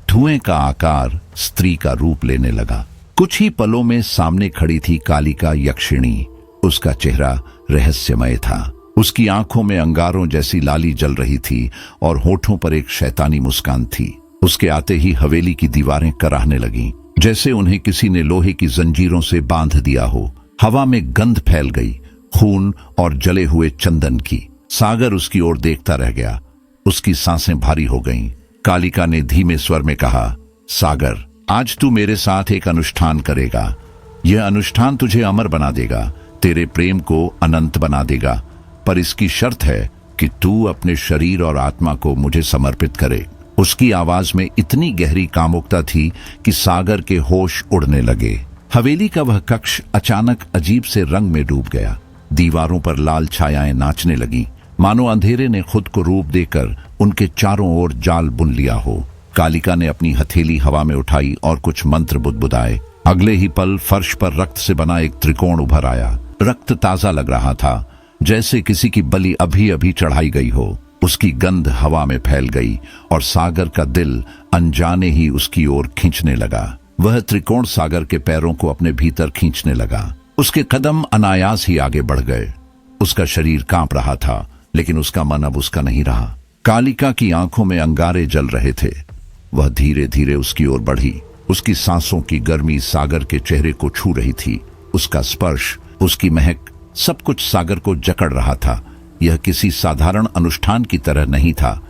धुएं का आकार स्त्री का रूप लेने लगा। कुछ ही पलों में सामने खड़ी थी कालिका यक्षिणी। उसका चेहरा रहस्यमय था। उसकी आंखों में अंगारों जैसी लाली जल रही थी और होठों पर एक शैतानी मुस्कान थी। उसके आते ही हवेली की दीवारें कराहने लगीं, जैसे उन्हें किसी ने लोहे की जंजीरों से बांध दिया हो। हवा में गंध फैल गई, खून और जले हुए चंदन की। सागर उसकी ओर देखता रह गया। उसकी सांसें भारी हो गईं। कालिका ने धीमे स्वर में कहा, सागर, आज तू मेरे साथ एक अनुष्ठान करेगा। यह अनुष्ठान तुझे अमर बना देगा, तेरे प्रेम को अनंत बना देगा, पर इसकी शर्त है कि तू अपने शरीर और आत्मा को मुझे समर्पित करे। उसकी आवाज में इतनी गहरी कामुकता थी कि सागर के होश उड़ने लगे। हवेली का वह कक्ष अचानक अजीब से रंग में डूब गया। दीवारों पर लाल छायाएं नाचने लगी, मानो अंधेरे ने खुद को रूप देकर उनके चारों ओर जाल बुन लिया हो। कालिका ने अपनी हथेली हवा में उठाई और कुछ मंत्र बुदबुदाए। अगले ही पल फर्श पर रक्त से बना एक त्रिकोण उभर आया। रक्त ताजा लग रहा था, जैसे किसी की बलि अभी अभी चढ़ाई गई हो। उसकी गंध हवा में फैल गई और सागर का दिल अनजाने ही उसकी ओर खींचने लगा। वह त्रिकोण सागर के पैरों को अपने भीतर खींचने लगा। उसके कदम अनायास ही आगे बढ़ गए। उसका शरीर कांप रहा था, लेकिन उसका मन अब उसका नहीं रहा। कालिका की आंखों में अंगारे जल रहे थे। वह धीरे धीरे उसकी ओर बढ़ी। उसकी सांसों की गर्मी सागर के चेहरे को छू रही थी। उसका स्पर्श, उसकी महक, सब कुछ सागर को जकड़ रहा था। यह किसी साधारण अनुष्ठान की तरह नहीं था,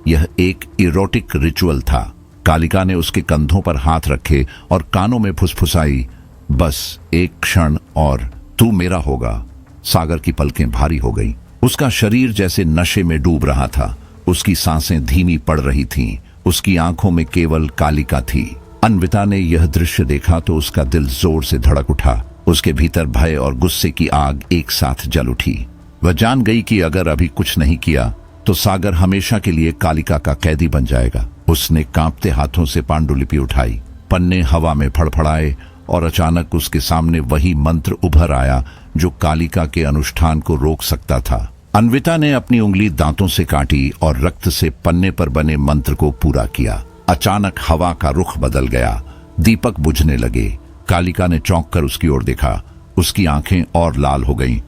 यह एक इरोटिक रिचुअल था। कालिका ने उसके कंधों पर हाथ रखे और कानों में फुसफुसाई, बस एक क्षण और तू मेरा होगा। सागर की पलकें भारी हो गई। उसका शरीर जैसे नशे में डूब रहा था। उसकी सांसें धीमी पड़ रही थीं। उसकी आंखों में केवल कालिका थी। अन्विता ने यह दृश्य देखा तो उसका दिल जोर से धड़क उठा। उसके भीतर भय और गुस्से की आग एक साथ जल उठी। वह जान गई कि अगर अभी कुछ नहीं किया तो सागर हमेशा के लिए कालिका का कैदी बन जाएगा। उसने कांपते हाथों से पांडुलिपि उठाई, पन्ने हवा में फड़फड़ाए और अचानक उसके सामने वही मंत्र उभर आया जो कालिका के अनुष्ठान को रोक सकता था। अन्विता ने अपनी उंगली दांतों से काटी और रक्त से पन्ने पर बने मंत्र को पूरा किया। अचानक हवा का रुख बदल गया। दीपक बुझने लगे। कालिका ने चौंक कर उसकी ओर देखा। उसकी आंखें और लाल हो गईं।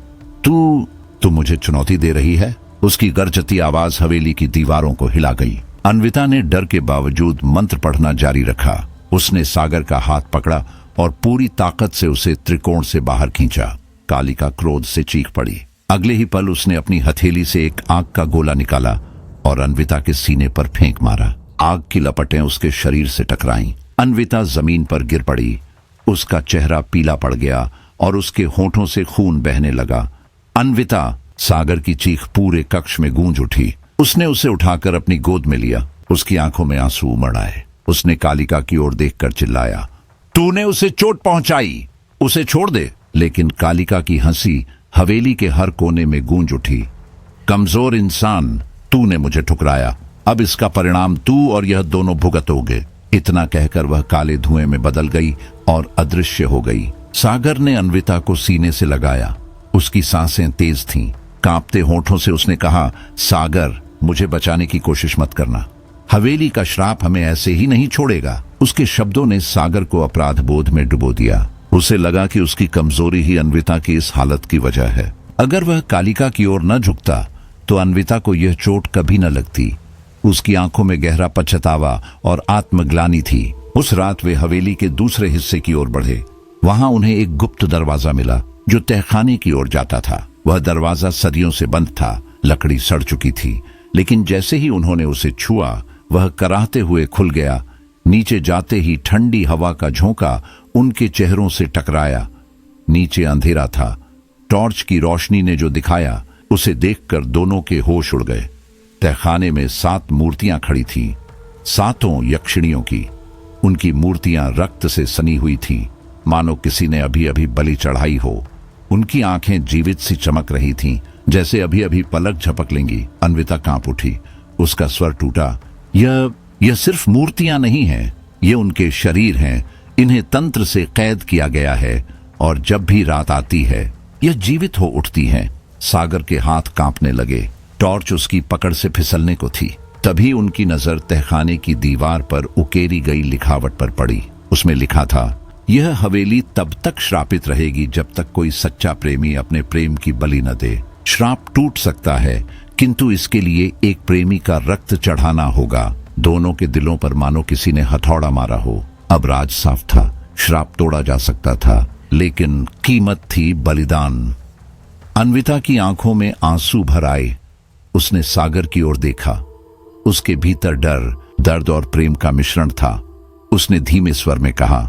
तू मुझे चुनौती दे रही है? उसकी गरजती आवाज हवेली की दीवारों को हिला गई। अन्विता ने डर के बावजूद मंत्र पढ़ना जारी रखा। उसने सागर का हाथ पकड़ा और पूरी ताकत से उसे त्रिकोण से बाहर खींचा। कालिका क्रोध से चीख पड़ी। अगले ही पल उसने अपनी हथेली से एक आग का गोला निकाला और अन्विता के सीने पर फेंक मारा। आग की लपटें उसके शरीर से टकराईं। अन्विता जमीन पर गिर पड़ी। उसका चेहरा पीला पड़ गया और उसके होठों से खून बहने लगा। अन्विता! सागर की चीख पूरे कक्ष में गूंज उठी। उसने उसे उठाकर अपनी गोद में लिया। उसकी आंखों में आंसू उमड़ आए। उसने कालिका की ओर देखकर चिल्लाया, तूने उसे चोट पहुंचाई, उसे छोड़ दे। लेकिन कालिका की हंसी हवेली के हर कोने में गूंज उठी। कमजोर इंसान, तूने मुझे ठुकराया, अब इसका परिणाम तू और यह दोनों भुगतोगे। इतना कहकर वह काले धुएं में बदल गई और अदृश्य हो गई। सागर ने अन्विता को सीने से लगाया। उसकी सांसें तेज थीं। कांपते होठों से उसने कहा, सागर, मुझे बचाने की कोशिश मत करना। हवेली का श्राप हमें ऐसे ही नहीं छोड़ेगा। उसके शब्दों ने सागर को अपराध बोध में डुबो दिया। उसे लगा कि उसकी कमजोरी ही अन्विता की इस हालत की वजह है। अगर वह कालिका की ओर न झुकता तो अन्विता को यह चोट कभी न लगती। उसकी आंखों में गहरा पछतावा और आत्मग्लानि थी। उस रात वे हवेली के दूसरे हिस्से की ओर बढ़े। वहां उन्हें एक गुप्त दरवाजा मिला जो तहखाने की ओर जाता था। वह दरवाजा सदियों से बंद था। लकड़ी सड़ चुकी थी, लेकिन जैसे ही उन्होंने उसे छुआ वह कराहते हुए खुल गया। नीचे जाते ही ठंडी हवा का झोंका उनके चेहरों से टकराया। नीचे अंधेरा था। टॉर्च की रोशनी ने जो दिखाया उसे देखकर दोनों के होश उड़ गए। तहखाने में 7 मूर्तियां खड़ी थीं, 7 यक्षिणियों की। उनकी मूर्तियां रक्त से सनी हुई थीं, मानो किसी ने अभी अभी बलि चढ़ाई हो। उनकी आंखें जीवित सी चमक रही थीं, जैसे अभी अभी पलक झपक लेंगी। अन्विता कांप उठी। उसका स्वर टूटा, यह सिर्फ मूर्तियां नहीं हैं, ये उनके शरीर हैं। इन्हें तंत्र से कैद किया गया है और जब भी रात आती है यह जीवित हो उठती हैं। सागर के हाथ कांपने लगे। टॉर्च उसकी पकड़ से फिसलने को थी। तभी उनकी नजर तहखाने की दीवार पर उकेरी गई लिखावट पर पड़ी। उसमें लिखा था, यह हवेली तब तक श्रापित रहेगी जब तक कोई सच्चा प्रेमी अपने प्रेम की बलि न दे। श्राप टूट सकता है, किंतु इसके लिए एक प्रेमी का रक्त चढ़ाना होगा। दोनों के दिलों पर मानो किसी ने हथौड़ा मारा हो। अब राज साफ था। श्राप तोड़ा जा सकता था, लेकिन कीमत थी बलिदान। अन्विता की आंखों में आंसू भर आए। उसने सागर की ओर देखा। उसके भीतर डर, दर्द और प्रेम का मिश्रण था। उसने धीमे स्वर में कहा,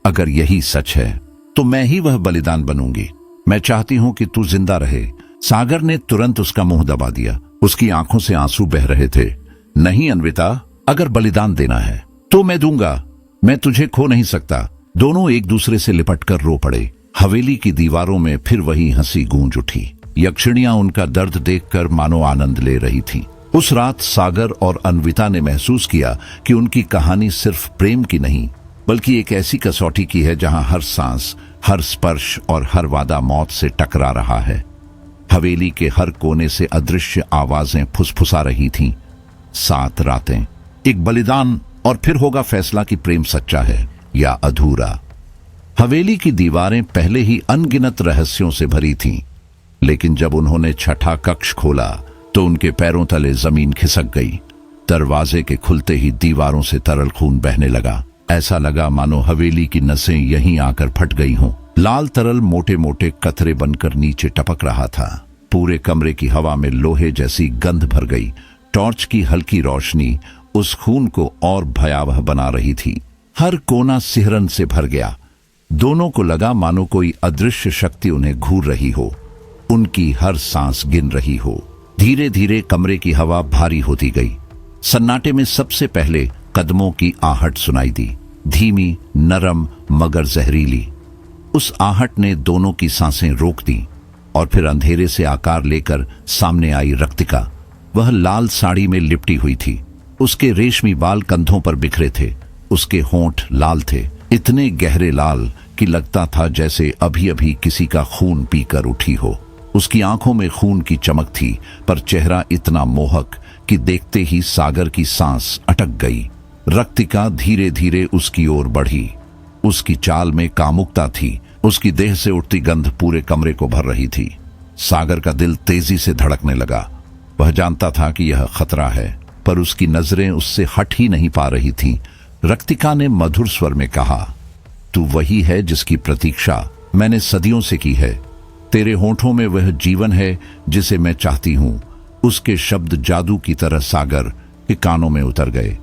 अगर यही सच है तो मैं ही वह बलिदान बनूंगी। मैं चाहती हूं कि तू जिंदा रहे। सागर ने तुरंत उसका मुंह दबा दिया। उसकी आंखों से आंसू बह रहे थे। नहीं अन्विता, अगर बलिदान देना है तो मैं दूंगा। मैं तुझे खो नहीं सकता। दोनों एक दूसरे से लिपटकर रो पड़े। हवेली की दीवारों में फिर वही हंसी गूंज उठी। यक्षिणियां उनका दर्द देखकर मानो आनंद ले रही थीं। उस रात सागर और अन्विता ने महसूस किया कि उनकी कहानी सिर्फ प्रेम की नहीं, बल्कि एक ऐसी कसौटी की है जहां हर सांस, हर स्पर्श और हर वादा मौत से टकरा रहा है। हवेली के हर कोने से अदृश्य आवाजें फुसफुसा रही थीं। 7 रातें, एक बलिदान, और फिर होगा फैसला कि प्रेम सच्चा है या अधूरा। हवेली की दीवारें पहले ही अनगिनत रहस्यों से भरी थीं, लेकिन जब उन्होंने छठा कक्ष खोला तो उनके पैरों तले जमीन खिसक गई। दरवाजे के खुलते ही दीवारों से तरल खून बहने लगा। ऐसा लगा मानो हवेली की नसें यहीं आकर फट गई हों। लाल तरल मोटे मोटे कतरे बनकर नीचे टपक रहा था। पूरे कमरे की हवा में लोहे जैसी गंध भर गई। टॉर्च की हल्की रोशनी उस खून को और भयावह बना रही थी। हर कोना सिहरन से भर गया। दोनों को लगा मानो कोई अदृश्य शक्ति उन्हें घूर रही हो, उनकी हर सांस गिन रही हो। धीरे धीरे कमरे की हवा भारी होती गई। सन्नाटे में सबसे पहले कदमों की आहट सुनाई दी, धीमी, नरम मगर जहरीली। उस आहट ने दोनों की सांसें रोक दी और फिर अंधेरे से आकार लेकर सामने आई रक्तिका। वह लाल साड़ी में लिपटी हुई थी। उसके रेशमी बाल कंधों पर बिखरे थे। उसके होंठ लाल थे, इतने गहरे लाल कि लगता था जैसे अभी अभी किसी का खून पीकर उठी हो। उसकी आंखों में खून की चमक थी, पर चेहरा इतना मोहक कि देखते ही सागर की सांस अटक गई। रक्तिका धीरे धीरे उसकी ओर बढ़ी। उसकी चाल में कामुकता थी। उसकी देह से उठती गंध पूरे कमरे को भर रही थी। सागर का दिल तेजी से धड़कने लगा। वह जानता था कि यह खतरा है, पर उसकी नजरें उससे हट ही नहीं पा रही थीं। रक्तिका ने मधुर स्वर में कहा, तू वही है जिसकी प्रतीक्षा मैंने सदियों से की है। तेरे होंठों में वह जीवन है जिसे मैं चाहती हूं। उसके शब्द जादू की तरह सागर के कानों में उतर गए।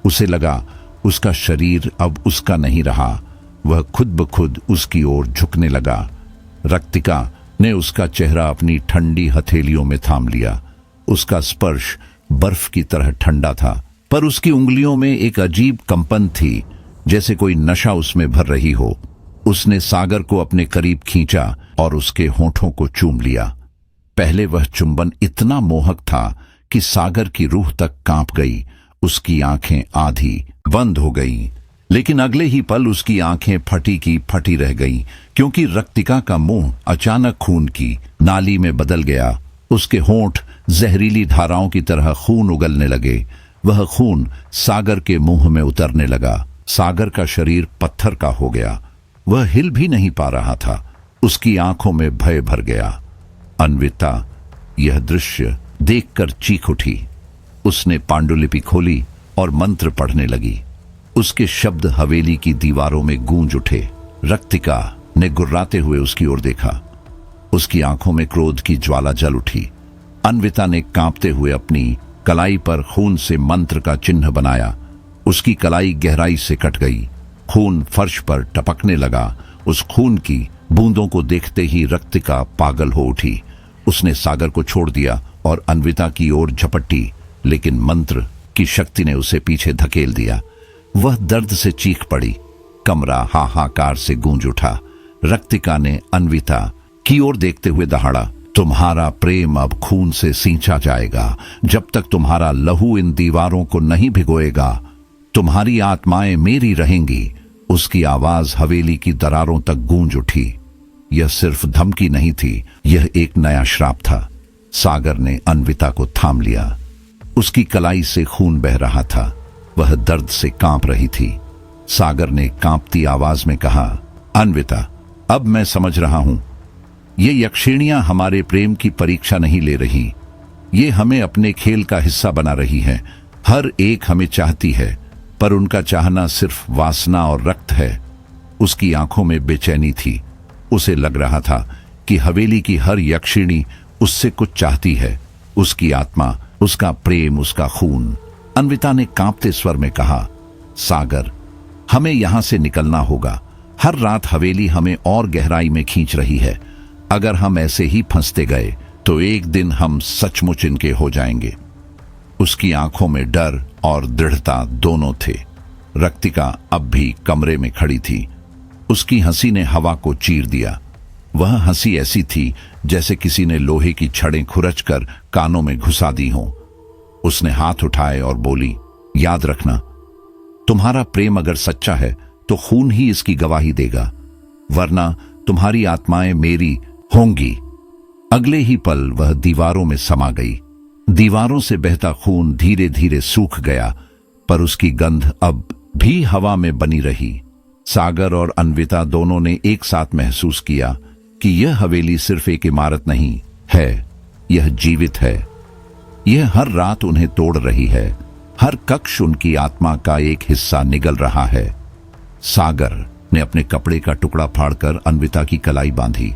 उसे लगा उसका शरीर अब उसका नहीं रहा। वह खुद ब खुद उसकी ओर झुकने लगा। रक्तिका ने उसका चेहरा अपनी ठंडी हथेलियों में थाम लिया। उसका स्पर्श बर्फ की तरह ठंडा था, पर उसकी उंगलियों में एक अजीब कंपन थी, जैसे कोई नशा उसमें भर रही हो। उसने सागर को अपने करीब खींचा और उसके होंठों को चूम लिया। पहले वह चुंबन इतना मोहक था कि सागर की रूह तक कांप गई। उसकी आंखें आधी बंद हो गईं, लेकिन अगले ही पल उसकी आंखें फटी की फटी रह गईं, क्योंकि रक्तिका का मुंह अचानक खून की नाली में बदल गया। उसके होंठ जहरीली धाराओं की तरह खून उगलने लगे। वह खून सागर के मुंह में उतरने लगा। सागर का शरीर पत्थर का हो गया। वह हिल भी नहीं पा रहा था। उसकी आंखों में भय भर गया। अन्विता यह दृश्य देखकर चीख उठी। उसने पांडुलिपि खोली और मंत्र पढ़ने लगी। उसके शब्द हवेली की दीवारों में गूंज उठे। रक्तिका ने गुर्राते हुए उसकी ओर देखा। उसकी आंखों में क्रोध की ज्वाला जल उठी। अन्विता ने कांपते हुए अपनी कलाई पर खून से मंत्र का चिन्ह बनाया। उसकी कलाई गहराई से कट गई। खून फर्श पर टपकने लगा। उस खून की बूंदों को देखते ही रक्तिका पागल हो उठी। उसने सागर को छोड़ दिया और अन्विता की ओर झपटी, लेकिन मंत्र की शक्ति ने उसे पीछे धकेल दिया। वह दर्द से चीख पड़ी। कमरा हाहाकार से गूंज उठा। रक्तिका ने अन्विता की ओर देखते हुए दहाड़ा, तुम्हारा प्रेम अब खून से सींचा जाएगा। जब तक तुम्हारा लहू इन दीवारों को नहीं भिगोएगा, तुम्हारी आत्माएं मेरी रहेंगी। उसकी आवाज हवेली की दरारों तक गूंज उठी। यह सिर्फ धमकी नहीं थी, यह एक नया श्राप था। सागर ने अन्विता को थाम लिया। उसकी कलाई से खून बह रहा था। वह दर्द से कांप रही थी। सागर ने कांपती आवाज में कहा, अन्विता, अब मैं समझ रहा हूं। ये यक्षिणियां हमारे प्रेम की परीक्षा नहीं ले रही। ये हमें अपने खेल का हिस्सा बना रही हैं। हर एक हमें चाहती है, पर उनका चाहना सिर्फ वासना और रक्त है। उसकी आंखों में बेचैनी थी। उसे लग रहा था कि हवेली की हर यक्षिणी उससे कुछ चाहती है। उसकी आत्मा, उसका प्रेम, उसका खून। अन्विता ने कांपते स्वर में कहा, सागर, हमें यहां से निकलना होगा। हर रात हवेली हमें और गहराई में खींच रही है। अगर हम ऐसे ही फंसते गए तो एक दिन हम सचमुच इनके हो जाएंगे। उसकी आंखों में डर और दृढ़ता दोनों थे। रक्तिका अब भी कमरे में खड़ी थी। उसकी हंसी ने हवा को चीर दिया। वह हंसी ऐसी थी जैसे किसी ने लोहे की छड़ें खुरच कर कानों में घुसा दी हों। उसने हाथ उठाए और बोली, याद रखना, तुम्हारा प्रेम अगर सच्चा है तो खून ही इसकी गवाही देगा, वरना तुम्हारी आत्माएं मेरी होंगी। अगले ही पल वह दीवारों में समा गई। दीवारों से बहता खून धीरे धीरे सूख गया, पर उसकी गंध अब भी हवा में बनी रही। सागर और अन्विता दोनों ने एक साथ महसूस किया कि यह हवेली सिर्फ एक इमारत नहीं है, यह जीवित है। यह हर रात उन्हें तोड़ रही है, हर कक्ष उनकी आत्मा का एक हिस्सा निगल रहा है। सागर ने अपने कपड़े का टुकड़ा फाड़कर अन्विता की कलाई बांधी।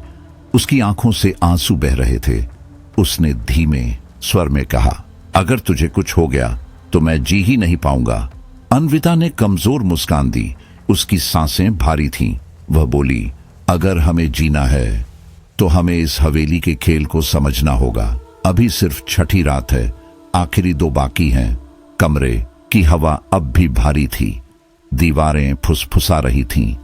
उसकी आंखों से आंसू बह रहे थे। उसने धीमे स्वर में कहा, अगर तुझे कुछ हो गया तो मैं जी ही नहीं पाऊंगा। अन्विता ने कमजोर मुस्कान दी। उसकी सांसें भारी थीं। वह बोली, अगर हमें जीना है तो हमें इस हवेली के खेल को समझना होगा। अभी सिर्फ छठी रात है, आखिरी 2 बाकी हैं। कमरे की हवा अब भी भारी थी, दीवारें फुसफुसा रही थीं।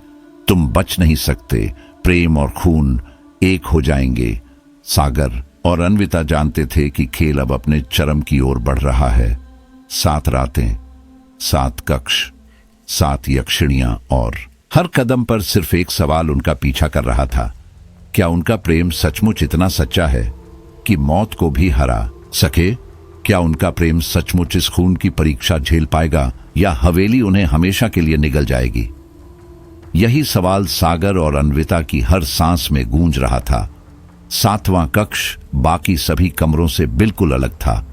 तुम बच नहीं सकते, प्रेम और खून एक हो जाएंगे। सागर और अन्विता जानते थे कि खेल अब अपने चरम की ओर बढ़ रहा है। 7 रातें, 7 कक्ष, 7 यक्षिणियां, और हर कदम पर सिर्फ एक सवाल उनका पीछा कर रहा था, क्या उनका प्रेम सचमुच इतना सच्चा है कि मौत को भी हरा सके? क्या उनका प्रेम सचमुच इस खून की परीक्षा झेल पाएगा, या हवेली उन्हें हमेशा के लिए निगल जाएगी? यही सवाल सागर और अन्विता की हर सांस में गूंज रहा था। 7वां कक्ष बाकी सभी कमरों से बिल्कुल अलग था।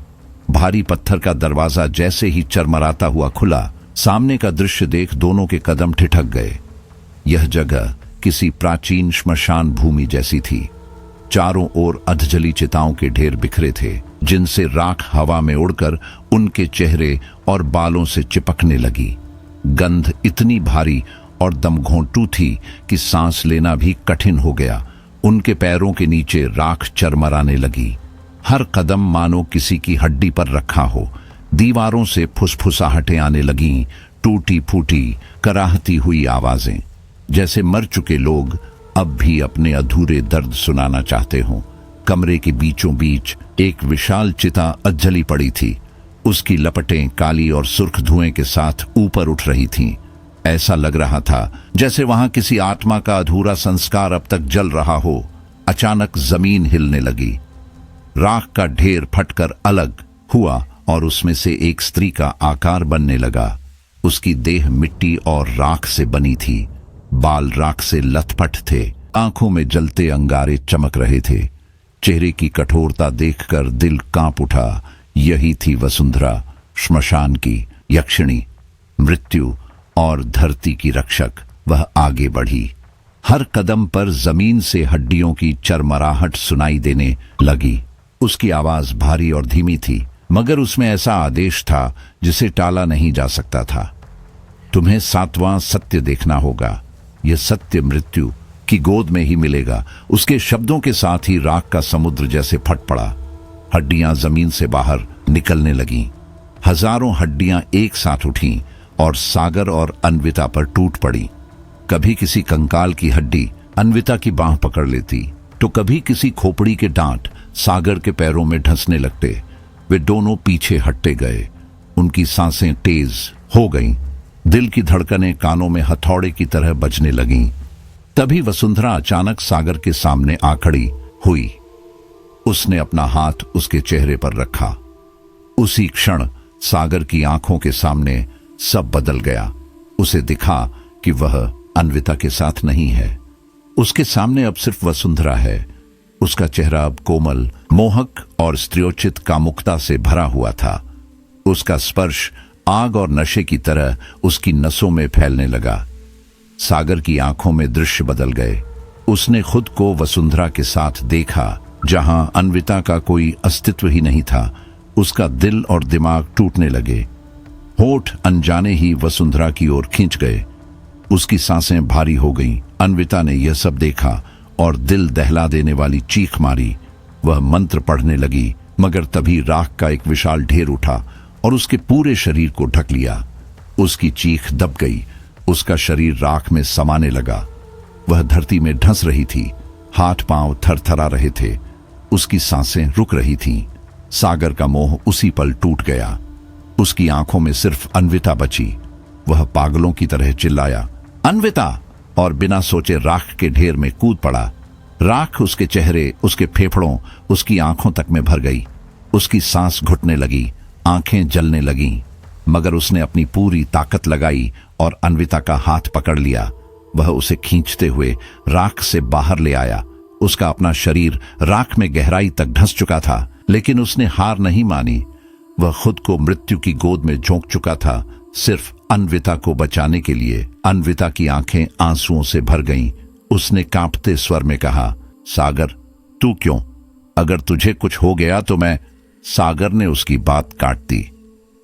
भारी पत्थर का दरवाजा जैसे ही चरमराता हुआ खुला, सामने का दृश्य देख दोनों के कदम ठिठक गए। यह जगह किसी प्राचीन श्मशान भूमि जैसी थी। चारों ओर अधजली चिताओं के ढेर बिखरे थे, जिनसे राख हवा में उड़कर उनके चेहरे और बालों से चिपकने लगी। गंध इतनी भारी और दमघोंटू थी कि सांस लेना भी कठिन हो गया। उनके पैरों के नीचे राख चरमराने लगी। हर कदम मानो किसी की हड्डी पर रखा हो। दीवारों से फुसफुसाहटें आने लगीं, टूटी फूटी कराहती हुई आवाजें, जैसे मर चुके लोग अब भी अपने अधूरे दर्द सुनाना चाहते हों। कमरे के बीचों बीच एक विशाल चिता अधजली पड़ी थी। उसकी लपटें काली और सुर्ख धुएं के साथ ऊपर उठ रही थीं। ऐसा लग रहा था जैसे वहां किसी आत्मा का अधूरा संस्कार अब तक जल रहा हो। अचानक जमीन हिलने लगी। राख का ढेर फटकर अलग हुआ और उसमें से एक स्त्री का आकार बनने लगा। उसकी देह मिट्टी और राख से बनी थी। बाल राख से लथपथ थे। आंखों में जलते अंगारे चमक रहे थे। चेहरे की कठोरता देखकर दिल कांप उठा। यही थी वसुंधरा, श्मशान की यक्षिणी, मृत्यु और धरती की रक्षक। वह आगे बढ़ी। हर कदम पर जमीन से हड्डियों की चरमराहट सुनाई देने लगी। उसकी आवाज भारी और धीमी थी, मगर उसमें ऐसा आदेश था जिसे टाला नहीं जा सकता था। तुम्हें 7वां सत्य देखना होगा। यह सत्य मृत्यु की गोद में ही मिलेगा। उसके शब्दों के साथ ही राख का समुद्र जैसे फट पड़ा। हड्डियां जमीन से बाहर निकलने लगीं। हजारों हड्डियां एक साथ उठीं और सागर और अन्विता पर टूट पड़ी। कभी किसी कंकाल की हड्डी अन्विता की बांह पकड़ लेती, तो कभी किसी खोपड़ी के डांट सागर के पैरों में ढंसने लगते। वे दोनों पीछे हटते गए। उनकी सांसें तेज हो गईं। दिल की धड़कनें कानों में हथौड़े की तरह बजने लगीं। तभी वसुंधरा अचानक सागर के सामने आ खड़ी हुई। उसने अपना हाथ उसके चेहरे पर रखा। उसी क्षण सागर की आंखों के सामने सब बदल गया। उसे दिखा कि वह अन्विता के साथ नहीं है। उसके सामने अब सिर्फ वसुंधरा है। उसका चेहरा अब कोमल, मोहक और स्त्रियोचित कामुकता से भरा हुआ था। उसका स्पर्श आग और नशे की तरह उसकी नसों में फैलने लगा। सागर की आंखों में दृश्य बदल गए। उसने खुद को वसुंधरा के साथ देखा, जहां अन्विता का कोई अस्तित्व ही नहीं था। उसका दिल और दिमाग टूटने लगे। होठ अनजाने ही वसुंधरा की ओर खींच गए। उसकी सांसें भारी हो गईं। अन्विता ने यह सब देखा और दिल दहला देने वाली चीख मारी। वह मंत्र पढ़ने लगी, मगर तभी राख का एक विशाल ढेर उठा और उसके पूरे शरीर को ढक लिया। उसकी चीख दब गई। उसका शरीर राख में समाने लगा। वह धरती में ढंस रही थी। हाथ पांव थरथरा रहे थे, उसकी सांसें रुक रही थीं। सागर का मोह उसी पल टूट गया। उसकी आंखों में सिर्फ अन्विता बची। वह पागलों की तरह चिल्लाया, अन्विता, और बिना सोचे राख के ढेर में कूद पड़ा। राख उसके चेहरे, उसके फेफड़ों, उसकी आंखों तक में भर गई। उसकी सांस घुटने लगी, आंखें जलने लगीं, मगर उसने अपनी पूरी ताकत लगाई और अन्विता का हाथ पकड़ लिया। वह उसे खींचते हुए राख से बाहर ले आया। उसका अपना शरीर राख में गहराई तक धंस चुका था, लेकिन उसने हार नहीं मानी। वह खुद को मृत्यु की गोद में झोंक चुका था, सिर्फ अन्विता को बचाने के लिए। अन्विता की आंखें आंसुओं से भर गईं। उसने कांपते स्वर में कहा, सागर, तू क्यों? अगर तुझे कुछ हो गया तो मैं। सागर ने उसकी बात काट दी।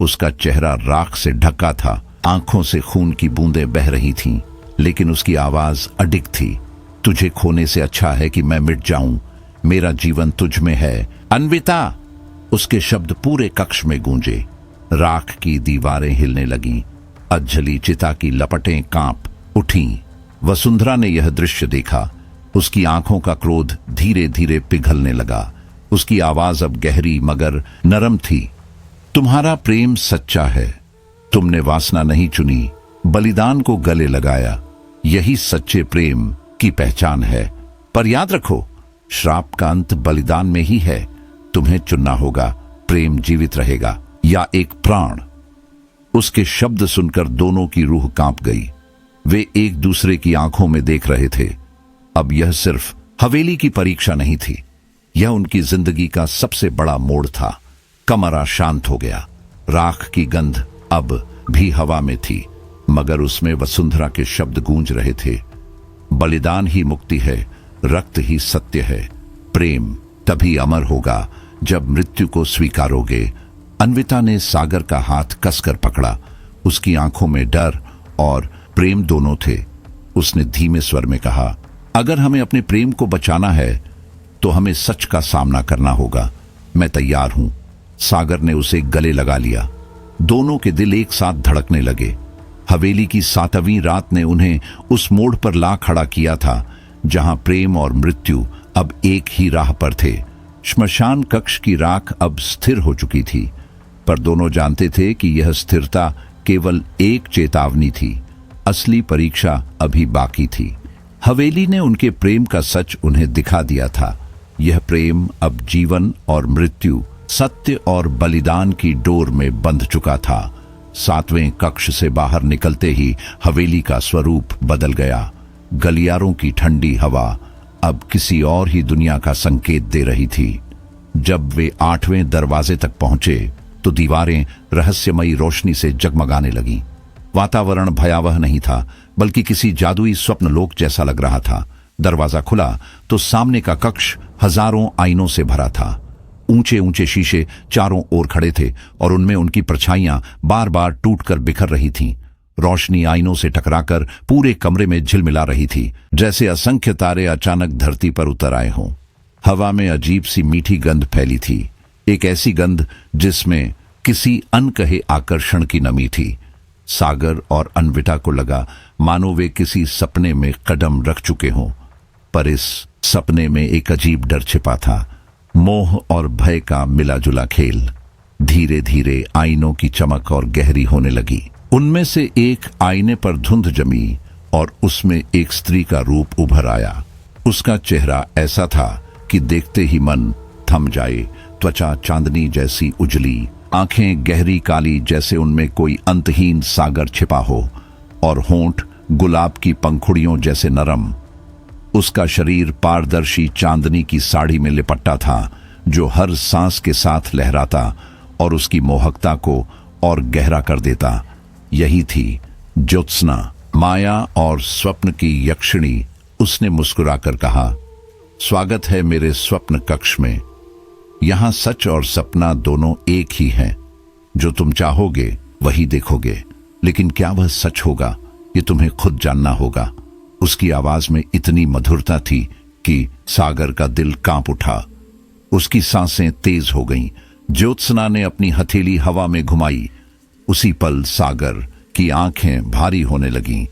उसका चेहरा राख से ढका था, आंखों से खून की बूंदें बह रही थीं, लेकिन उसकी आवाज अडिग थी। तुझे खोने से अच्छा है कि मैं मिट जाऊं। मेरा जीवन तुझ में है, अन्विता। उसके शब्द पूरे कक्ष में गूंजे। राख की दीवारें हिलने लगीं। अज्जली चिता की लपटें कांप उठीं। वसुंधरा ने यह दृश्य देखा। उसकी आंखों का क्रोध धीरे धीरे पिघलने लगा। उसकी आवाज अब गहरी मगर नरम थी। तुम्हारा प्रेम सच्चा है। तुमने वासना नहीं चुनी, बलिदान को गले लगाया। यही सच्चे प्रेम की पहचान है। पर याद रखो, श्राप का अंत बलिदान में ही है। तुम्हें चुनना होगा, प्रेम जीवित रहेगा या एक प्राण। उसके शब्द सुनकर दोनों की रूह कांप गई। वे एक दूसरे की आंखों में देख रहे थे। अब यह सिर्फ हवेली की परीक्षा नहीं थी, यह उनकी जिंदगी का सबसे बड़ा मोड़ था। कमरा शांत हो गया। राख की गंध अब भी हवा में थी, मगर उसमें वसुंधरा के शब्द गूंज रहे थे। बलिदान ही मुक्ति है, रक्त ही सत्य है। प्रेम तभी अमर होगा जब मृत्यु को स्वीकारोगे। अन्विता ने सागर का हाथ कसकर पकड़ा। उसकी आंखों में डर और प्रेम दोनों थे। उसने धीमे स्वर में कहा, अगर हमें अपने प्रेम को बचाना है तो हमें सच का सामना करना होगा। मैं तैयार हूं। सागर ने उसे गले लगा लिया। दोनों के दिल एक साथ धड़कने लगे। हवेली की 7वीं रात ने उन्हें उस मोड़ पर ला खड़ा किया था जहां प्रेम और मृत्यु अब एक ही राह पर थे। श्मशान कक्ष की राख अब स्थिर हो चुकी थी, पर दोनों जानते थे कि यह स्थिरता केवल एक चेतावनी थी। असली परीक्षा अभी बाकी थी। हवेली ने उनके प्रेम का सच उन्हें दिखा दिया था। यह प्रेम अब जीवन और मृत्यु, सत्य और बलिदान की डोर में बंध चुका था। 7वें कक्ष से बाहर निकलते ही हवेली का स्वरूप बदल गया। गलियारों की ठंडी हवा अब किसी और ही दुनिया का संकेत दे रही थी। जब वे 8वें दरवाजे तक पहुंचे तो दीवारें रहस्यमयी रोशनी से जगमगाने लगीं। वातावरण भयावह नहीं था, बल्कि किसी जादुई स्वप्न लोक जैसा लग रहा था। दरवाजा खुला तो सामने का कक्ष हजारों आईनों से भरा था। ऊंचे ऊंचे शीशे चारों ओर खड़े थे और उनमें उनकी परछाइयां बार बार टूटकर बिखर रही थीं। रोशनी आईनों से टकराकर पूरे कमरे में झिलमिला रही थी, जैसे असंख्य तारे अचानक धरती पर उतर आए हों। हवा में अजीब सी मीठी गंध फैली थी, एक ऐसी गंध जिसमें किसी अनकहे आकर्षण की नमी थी। सागर और अन्विता को लगा मानो वे किसी सपने में कदम रख चुके हों, पर इस सपने में एक अजीब डर छिपा था, मोह और भय का मिलाजुला खेल। धीरे धीरे आईनों की चमक और गहरी होने लगी। उनमें से एक आईने पर धुंध जमी और उसमें एक स्त्री का रूप उभर आया। उसका चेहरा ऐसा था कि देखते ही मन थम जाए। त्वचा चांदनी जैसी उजली, आंखें गहरी काली जैसे उनमें कोई अंतहीन सागर छिपा हो, और होंठ गुलाब की पंखुड़ियों जैसे नरम। उसका शरीर पारदर्शी चांदनी की साड़ी में लिपटा था, जो हर सांस के साथ लहराता और उसकी मोहकता को और गहरा कर देता। यही थी ज्योत्सना, माया और स्वप्न की यक्षिणी। उसने मुस्कुराकर कहा, स्वागत है मेरे स्वप्न कक्ष में। यहां सच और सपना दोनों एक ही हैं। जो तुम चाहोगे वही देखोगे, लेकिन क्या वह सच होगा ये तुम्हें खुद जानना होगा। उसकी आवाज में इतनी मधुरता थी कि सागर का दिल कांप उठा। उसकी सांसें तेज हो गईं। ज्योत्सना ने अपनी हथेली हवा में घुमाई। उसी पल सागर की आंखें भारी होने लगीं।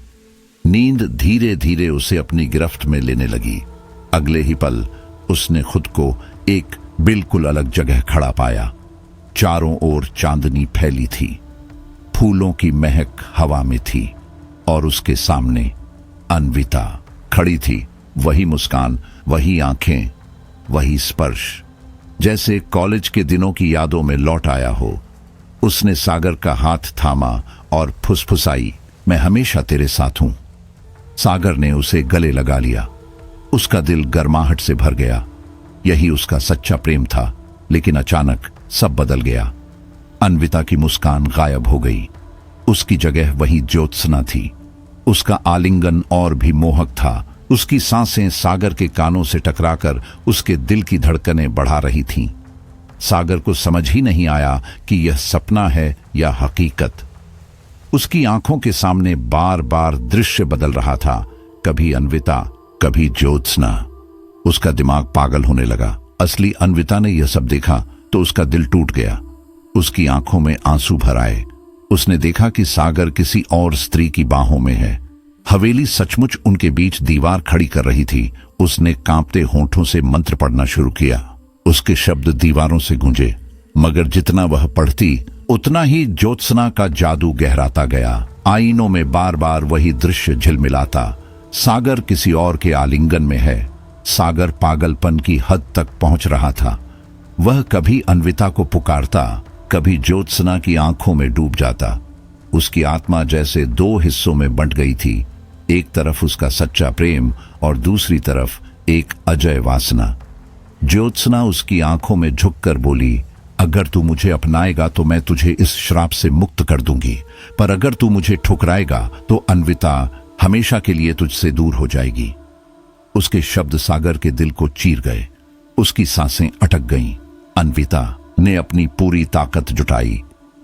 नींद धीरे धीरे उसे अपनी गिरफ्त में लेने लगी। अगले ही पल उसने खुद को एक बिल्कुल अलग जगह खड़ा पाया। चारों ओर चांदनी फैली थी, फूलों की महक हवा में थी और उसके सामने अन्विता खड़ी थी। वही मुस्कान, वही आंखें, वही स्पर्श, जैसे कॉलेज के दिनों की यादों में लौट आया हो। उसने सागर का हाथ थामा और फुसफुसाई, मैं हमेशा तेरे साथ हूं। सागर ने उसे गले लगा लिया। उसका दिल गर्माहट से भर गया। यही उसका सच्चा प्रेम था। लेकिन अचानक सब बदल गया। अन्विता की मुस्कान गायब हो गई। उसकी जगह वही ज्योत्सना थी। उसका आलिंगन और भी मोहक था। उसकी सांसें सागर के कानों से टकराकर उसके दिल की धड़कनें बढ़ा रही थीं। सागर को समझ ही नहीं आया कि यह सपना है या हकीकत। उसकी आंखों के सामने बार बार दृश्य बदल रहा था, कभी अन्विता, कभी ज्योत्सना। उसका दिमाग पागल होने लगा। असली अन्विता ने यह सब देखा तो उसका दिल टूट गया। उसकी आंखों में आंसू भर आए। उसने देखा कि सागर किसी और स्त्री की बाहों में है। हवेली सचमुच उनके बीच दीवार खड़ी कर रही थी। उसने कांपते होंठों से मंत्र पढ़ना शुरू किया। उसके शब्द दीवारों से गूंजे, मगर जितना वह पढ़ती उतना ही ज्योत्सना का जादू गहराता गया। आईनों में बार बार वही दृश्य झिलमिलाता। सागर किसी और के आलिंगन में है। सागर पागलपन की हद तक पहुंच रहा था। वह कभी अन्विता को पुकारता, कभी ज्योत्सना की आंखों में डूब जाता। उसकी आत्मा जैसे दो हिस्सों में बंट गई थी। एक तरफ उसका सच्चा प्रेम और दूसरी तरफ एक अजय वासना। ज्योत्सना उसकी आंखों में झुककर बोली, अगर तू मुझे अपनाएगा तो मैं तुझे इस श्राप से मुक्त कर दूंगी, पर अगर तू मुझे ठुकराएगा तो अन्विता हमेशा के लिए तुझसे दूर हो जाएगी। उसके शब्द सागर के दिल को चीर गए। उसकी सांसें अटक गईं। अन्विता ने अपनी पूरी ताकत जुटाई।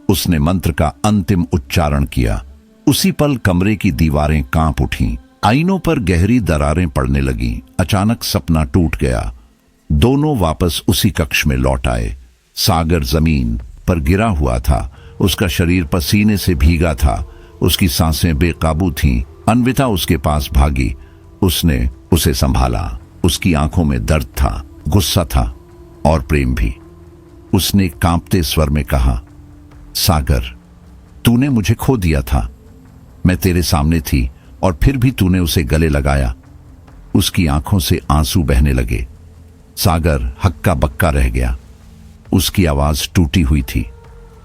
उसने मंत्र का अंतिम उच्चारण किया। उसी पल कमरे की दीवारें कांप उठीं। आईनों पर गहरी दरारें पड़ने लगीं। अचानक सपना टूट गया। दोनों वापस उसी कक्ष में लौट आए। सागर जमीन पर गिरा हुआ था। उसका शरीर पसीने से भीगा था। उसकी सांसें बेकाबू थीं। अन्विता उसके पास भागी। उसने उसे संभाला। उसकी आंखों में दर्द था, गुस्सा था और प्रेम भी। उसने कांपते स्वर में कहा, सागर, तूने मुझे खो दिया था। मैं तेरे सामने थी और फिर भी तूने उसे गले लगाया। उसकी आंखों से आंसू बहने लगे। सागर हक्का बक्का रह गया। उसकी आवाज टूटी हुई थी,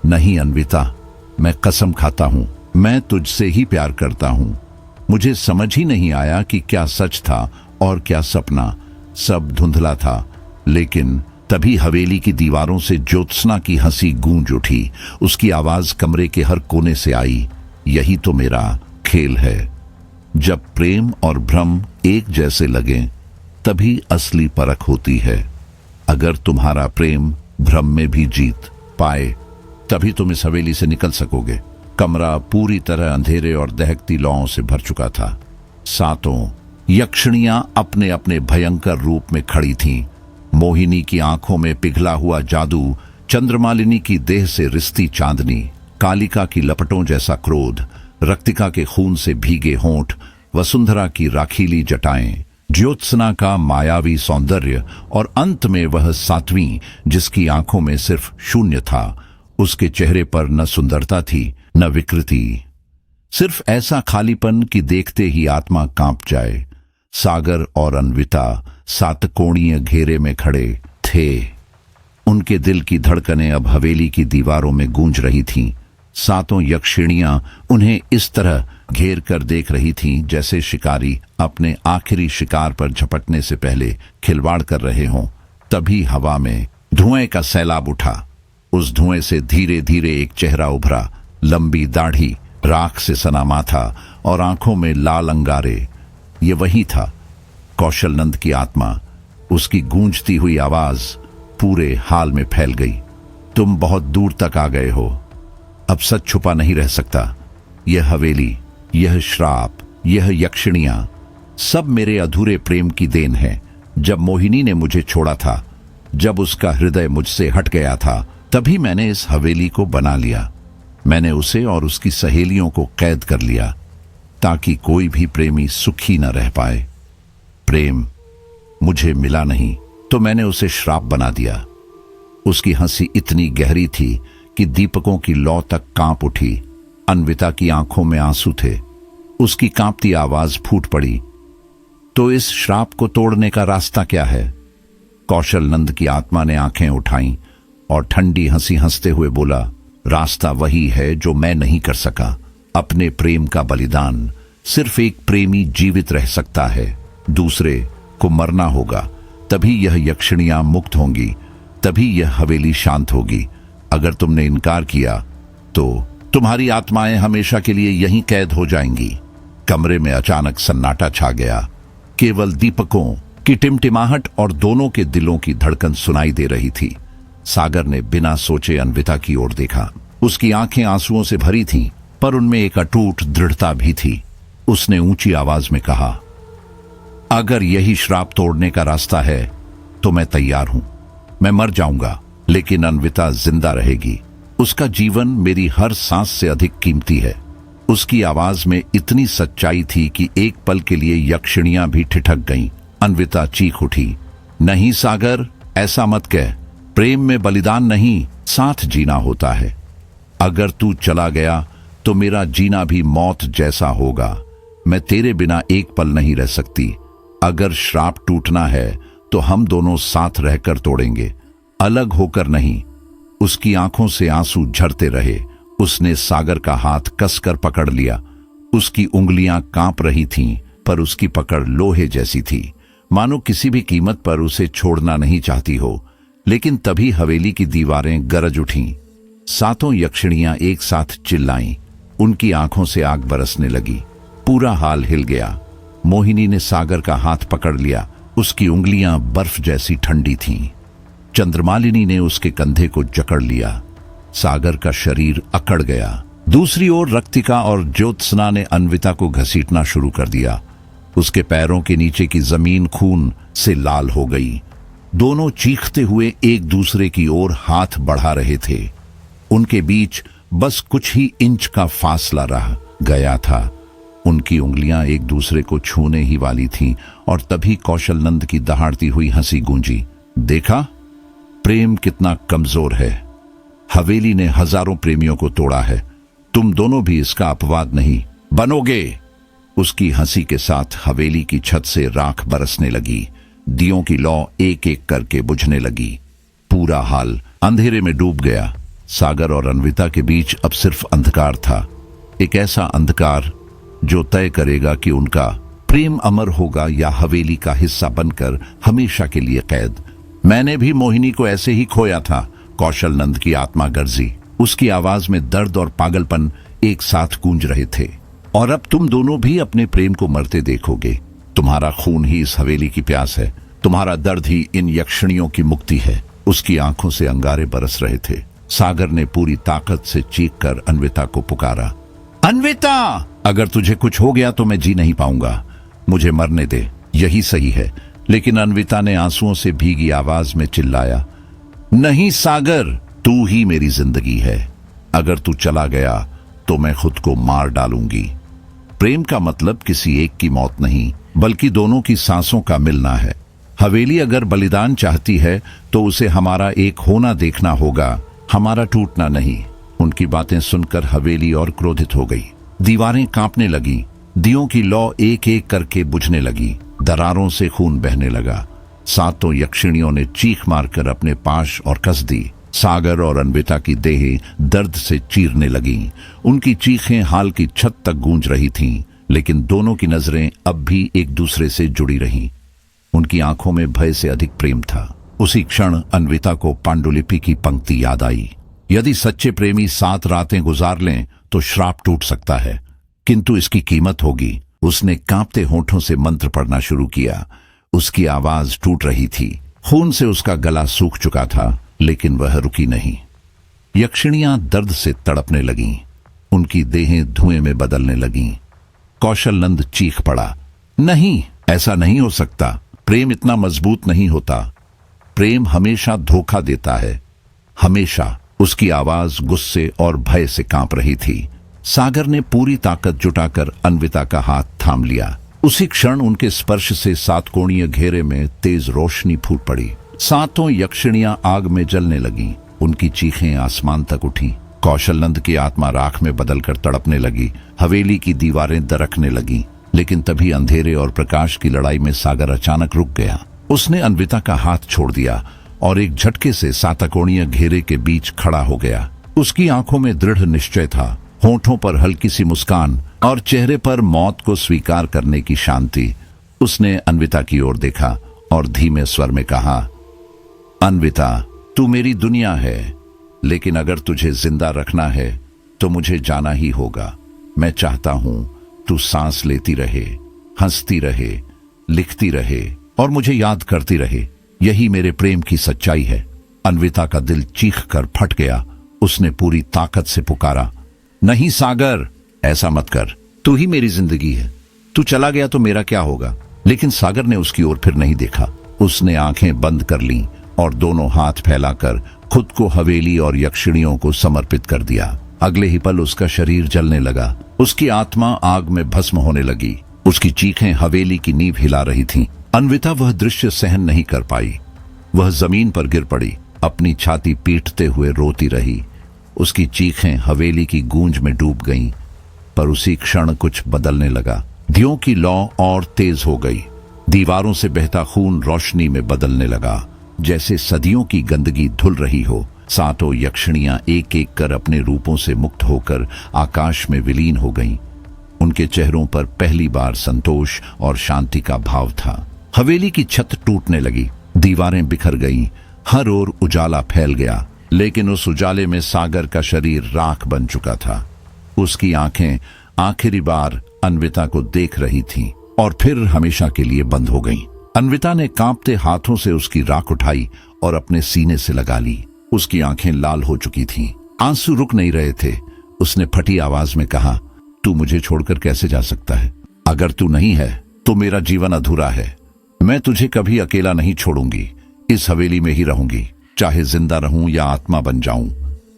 नहीं अन्विता, मैं कसम खाता हूं, मैं तुझसे ही प्यार करता हूं। मुझे समझ ही नहीं आया कि क्या सच था और क्या सपना। सब धुंधला था। लेकिन तभी हवेली की दीवारों से ज्योत्सना की हंसी गूंज उठी। उसकी आवाज कमरे के हर कोने से आई, यही तो मेरा खेल है। जब प्रेम और भ्रम एक जैसे लगें तभी असली परख होती है। अगर तुम्हारा प्रेम भ्रम में भी जीत पाए तभी तुम इस हवेली से निकल सकोगे। कमरा पूरी तरह अंधेरे और दहकती लौं से भर चुका था। सातों यक्षिणियां अपने अपने भयंकर रूप में खड़ी थीं। मोहिनी की आंखों में पिघला हुआ जादू, चंद्रमालिनी की देह से रिश्ती चांदनी, कालिका की लपटों जैसा क्रोध, रक्तिका के खून से भीगे होंठ, वसुंधरा की राखीली जटाएं, ज्योत्सना का मायावी सौंदर्य और अंत में वह सातवीं जिसकी आंखों में सिर्फ शून्य था। उसके चेहरे पर न सुंदरता थी न विकृति, सिर्फ ऐसा खालीपन कि देखते ही आत्मा कांप जाए। सागर और अन्विता सातकोणीय घेरे में खड़े थे। उनके दिल की धड़कनें अब हवेली की दीवारों में गूंज रही थीं। सातों यक्षिणियां उन्हें इस तरह घेर कर देख रही थीं जैसे शिकारी अपने आखिरी शिकार पर झपटने से पहले खिलवाड़ कर रहे हों। तभी हवा में धुएं का सैलाब उठा। उस धुएं से धीरे धीरे एक चेहरा उभरा, लंबी दाढ़ी, राख से सना माथा और आंखों में लाल अंगारे। ये वही था, कौशल नंद की आत्मा। उसकी गूंजती हुई आवाज पूरे हाल में फैल गई, तुम बहुत दूर तक आ गए हो। अब सच छुपा नहीं रह सकता। यह हवेली, यह श्राप, यह यक्षिणियां, सब मेरे अधूरे प्रेम की देन है। जब मोहिनी ने मुझे छोड़ा था, जब उसका हृदय मुझसे हट गया था, तभी मैंने इस हवेली को बना लिया। मैंने उसे और उसकी सहेलियों को कैद कर लिया ताकि कोई भी प्रेमी सुखी न रह पाए। प्रेम मुझे मिला नहीं तो मैंने उसे श्राप बना दिया। उसकी हंसी इतनी गहरी थी कि दीपकों की लौ तक कांप उठी। अन्विता की आंखों में आंसू थे। उसकी कांपती आवाज फूट पड़ी, तो इस श्राप को तोड़ने का रास्ता क्या है? कौशल नंद की आत्मा ने आंखें उठाईं और ठंडी हंसी हंसते हुए बोला, रास्ता वही है जो मैं नहीं कर सका। अपने प्रेम का बलिदान। सिर्फ एक प्रेमी जीवित रह सकता है, दूसरे को मरना होगा। तभी यह यक्षिणियां मुक्त होंगी, तभी यह हवेली शांत होगी। अगर तुमने इनकार किया तो तुम्हारी आत्माएं हमेशा के लिए यहीं कैद हो जाएंगी। कमरे में अचानक सन्नाटा छा गया। केवल दीपकों की टिमटिमाहट और दोनों के दिलों की धड़कन सुनाई दे रही थी। सागर ने बिना सोचे अन्विता की ओर देखा। उसकी आंखें आंसुओं से भरी थीं, पर उनमें एक अटूट दृढ़ता भी थी। उसने ऊंची आवाज में कहा, अगर यही श्राप तोड़ने का रास्ता है तो मैं तैयार हूं। मैं मर जाऊंगा, लेकिन अन्विता जिंदा रहेगी। उसका जीवन मेरी हर सांस से अधिक कीमती है। उसकी आवाज में इतनी सच्चाई थी कि एक पल के लिए यक्षिणियां भी ठिठक गईं। अन्विता चीख उठी, नहीं सागर, ऐसा मत कह। प्रेम में बलिदान नहीं, साथ जीना होता है। अगर तू चला गया तो मेरा जीना भी मौत जैसा होगा। मैं तेरे बिना एक पल नहीं रह सकती। अगर श्राप टूटना है तो हम दोनों साथ रहकर तोड़ेंगे, अलग होकर नहीं। उसकी आंखों से आंसू झरते रहे। उसने सागर का हाथ कसकर पकड़ लिया। उसकी उंगलियां कांप रही थीं, पर उसकी पकड़ लोहे जैसी थी, मानो किसी भी कीमत पर उसे छोड़ना नहीं चाहती हो। लेकिन तभी हवेली की दीवारें गरज उठीं। सातों यक्षिणियां एक साथ चिल्लाईं। उनकी आंखों से आग बरसने लगी। पूरा हाल हिल गया। मोहिनी ने सागर का हाथ पकड़ लिया। उसकी उंगलियां बर्फ जैसी ठंडी थीं। चंद्रमालिनी ने उसके कंधे को जकड़ लिया। सागर का शरीर अकड़ गया। दूसरी ओर रक्तिका और ज्योत्सना ने अन्विता को घसीटना शुरू कर दिया। उसके पैरों के नीचे की जमीन खून से लाल हो गई। दोनों चीखते हुए एक दूसरे की ओर हाथ बढ़ा रहे थे। उनके बीच बस कुछ ही इंच का फासला रह गया था। उनकी उंगलियां एक दूसरे को छूने ही वाली थीं, और तभी कौशल नंद की दहाड़ती हुई हंसी गूंजी। देखा, प्रेम कितना कमजोर है। हवेली ने हजारों प्रेमियों को तोड़ा है। तुम दोनों भी इसका अपवाद नहीं बनोगे। उसकी हंसी के साथ हवेली की छत से राख बरसने लगी। दियों की लौ एक एक करके बुझने लगी। पूरा हाल अंधेरे में डूब गया। सागर और अन्विता के बीच अब सिर्फ अंधकार था। एक ऐसा अंधकार जो तय करेगा कि उनका प्रेम अमर होगा या हवेली का हिस्सा बनकर हमेशा के लिए कैद। मैंने भी मोहिनी को ऐसे ही खोया था। कौशल नंद की आत्मा गर्जी। उसकी आवाज में दर्द और पागलपन एक साथ गूंज रहे थे। और अब तुम दोनों भी अपने प्रेम को मरते देखोगे। तुम्हारा खून ही इस हवेली की प्यास है। तुम्हारा दर्द ही इन यक्षिणियों की मुक्ति है। उसकी आंखों से अंगारे बरस रहे थे। सागर ने पूरी ताकत से चीखकर अन्विता को पुकारा, अन्विता, अगर तुझे कुछ हो गया तो मैं जी नहीं पाऊंगा। मुझे मरने दे, यही सही है। लेकिन अन्विता ने आंसुओं से भीगी आवाज में चिल्लाया, नहीं सागर, तू ही मेरी जिंदगी है। अगर तू चला गया तो मैं खुद को मार डालूंगी। प्रेम का मतलब किसी एक की मौत नहीं, बल्कि दोनों की सांसों का मिलना है। हवेली अगर बलिदान चाहती है तो उसे हमारा एक होना देखना होगा, हमारा टूटना नहीं। उनकी बातें सुनकर हवेली और क्रोधित हो गई। दीवारें कांपने लगी। दियों की लौ एक एक करके बुझने लगी। दरारों से खून बहने लगा। सातों यक्षिणियों ने चीख मारकर अपने पाश और कस दी। सागर और अन्विता की देहें दर्द से चीरने लगीं। उनकी चीखें हाल की छत तक गूंज रही थीं, लेकिन दोनों की नजरें अब भी एक दूसरे से जुड़ी रहीं। उनकी आंखों में भय से अधिक प्रेम था। उसी क्षण अन्विता को पांडुलिपि की पंक्ति याद आई, यदि सच्चे प्रेमी 7 रातें गुजार लें तो श्राप टूट सकता है, किंतु इसकी कीमत होगी। उसने कांपते होठों से मंत्र पढ़ना शुरू किया। उसकी आवाज टूट रही थी। खून से उसका गला सूख चुका था, लेकिन वह रुकी नहीं। यक्षिणियां दर्द से तड़पने लगीं। उनकी देहें धुएं में बदलने लगीं। कौशल नंद चीख पड़ा, नहीं, ऐसा नहीं हो सकता। प्रेम इतना मजबूत नहीं होता। प्रेम हमेशा धोखा देता है, हमेशा। उसकी आवाज गुस्से और भय से कांप रही थी। सागर ने पूरी ताकत जुटाकर अन्विता का हाथ थाम लिया। उसी क्षण उनके स्पर्श से सात कोणीय घेरे में तेज रोशनी फूट पड़ी। सातों यक्षिणियां आग में जलने लगीं। उनकी चीखें आसमान तक उठी। कौशल नंद की आत्मा राख में बदलकर तड़पने लगी। हवेली की दीवारें दरकने लगीं। लेकिन तभी अंधेरे और प्रकाश की लड़ाई में सागर अचानक रुक गया। उसने अन्विता का हाथ छोड़ दिया और एक झटके से सातकोणीय घेरे के बीच खड़ा हो गया। उसकी आंखों में दृढ़ निश्चय था, होठों पर हल्की सी मुस्कान और चेहरे पर मौत को स्वीकार करने की शांति। उसने अन्विता की ओर देखा और धीमे स्वर में कहा, अन्विता, तू मेरी दुनिया है, लेकिन अगर तुझे जिंदा रखना है तो मुझे जाना ही होगा। मैं चाहता हूं तू सांस लेती रहे, हंसती रहे, लिखती रहे और मुझे याद करती रहे। यही मेरे प्रेम की सच्चाई है। अन्विता का दिल चीख कर फट गया। उसने पूरी ताकत से पुकारा, नहीं सागर, ऐसा मत कर। तू ही मेरी जिंदगी है। तू चला गया तो मेरा क्या होगा? लेकिन सागर ने उसकी ओर फिर नहीं देखा। उसने आंखें बंद कर लीं और दोनों हाथ फैलाकर खुद को हवेली और यक्षिणियों को समर्पित कर दिया। अगले ही पल उसका शरीर जलने लगा। उसकी आत्मा आग में भस्म होने लगी। उसकी चीखें हवेली की नींव हिला रही थीं। अन्विता वह दृश्य सहन नहीं कर पाई। वह जमीन पर गिर पड़ी, अपनी छाती पीटते हुए रोती रही। उसकी चीखें हवेली की गूंज में डूब गईं। पर उसी क्षण कुछ बदलने लगा। दियों की लौ और तेज हो गई। दीवारों से बहता खून रोशनी में बदलने लगा, जैसे सदियों की गंदगी धुल रही हो। सातों यक्षिणियां एक एक कर अपने रूपों से मुक्त होकर आकाश में विलीन हो गईं। उनके चेहरों पर पहली बार संतोष और शांति का भाव था। हवेली की छत टूटने लगी, दीवारें बिखर गईं, हर ओर उजाला फैल गया। लेकिन उस उजाले में सागर का शरीर राख बन चुका था। उसकी आंखें आखिरी बार अन्विता को देख रही थीं और फिर हमेशा के लिए बंद हो गईं। अन्विता ने कांपते हाथों से उसकी राख उठाई और अपने सीने से लगा ली। उसकी आंखें लाल हो चुकी थीं, आंसू रुक नहीं रहे थे। उसने फटी आवाज में कहा, तू मुझे छोड़कर कैसे जा सकता है? अगर तू नहीं है तो मेरा जीवन अधूरा है। मैं तुझे कभी अकेला नहीं छोड़ूंगी। इस हवेली में ही रहूंगी, चाहे जिंदा रहूं या आत्मा बन जाऊं।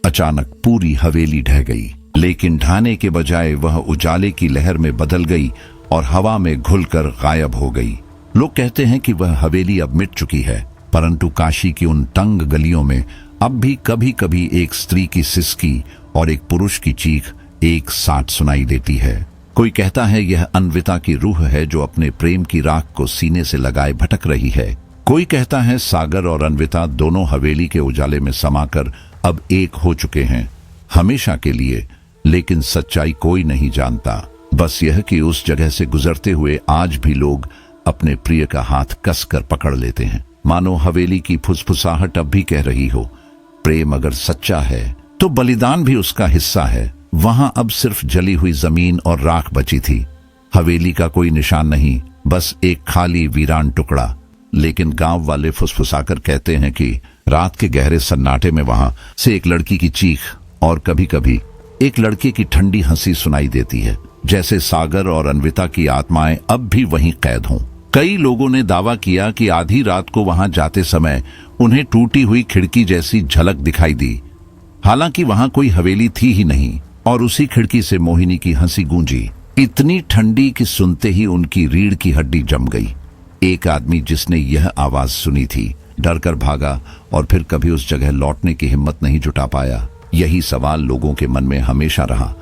अचानक पूरी हवेली ढह गई, लेकिन ढाने के बजाय वह उजाले की लहर में बदल गई और हवा में घुलकर गायब हो गई। लोग कहते हैं कि वह हवेली अब मिट चुकी है, परंतु काशी की उन तंग गलियों में अब भी कभी कभी एक स्त्री की सिसकी और एक पुरुष की चीख एक साथ सुनाई देती है। कोई कहता है यह अन्विता की रूह है जो अपने प्रेम की राख को सीने से लगाए भटक रही है। कोई कहता है सागर और अन्विता दोनों हवेली के उजाले में समाकर अब एक हो चुके हैं, हमेशा के लिए। लेकिन सच्चाई कोई नहीं जानता, बस यह कि उस जगह से गुजरते हुए आज भी लोग अपने प्रिय का हाथ कसकर पकड़ लेते हैं, मानो हवेली की फुसफुसाहट अब भी कह रही हो, प्रेम अगर सच्चा है तो बलिदान भी उसका हिस्सा है। वहां अब सिर्फ जली हुई जमीन और राख बची थी। हवेली का कोई निशान नहीं, बस एक खाली वीरान टुकड़ा। लेकिन गांव वाले फुसफुसाकर कहते हैं कि रात के गहरे सन्नाटे में वहां से एक लड़की की चीख और कभी कभी एक लड़के की ठंडी हंसी सुनाई देती है, जैसे सागर और अन्विता की आत्माएं अब भी वहीं कैद हों। कई लोगों ने दावा किया कि आधी रात को वहां जाते समय उन्हें टूटी हुई खिड़की जैसी झलक दिखाई दी। हालांकि वहां कोई हवेली थी ही नहीं और उसी खिड़की से मोहिनी की हंसी गूंजी, इतनी ठंडी कि सुनते ही उनकी रीढ़ की हड्डी जम गई। एक आदमी जिसने यह आवाज सुनी थी डर कर भागा और फिर कभी उस जगह लौटने की हिम्मत नहीं जुटा पाया। यही सवाल लोगों के मन में हमेशा रहा,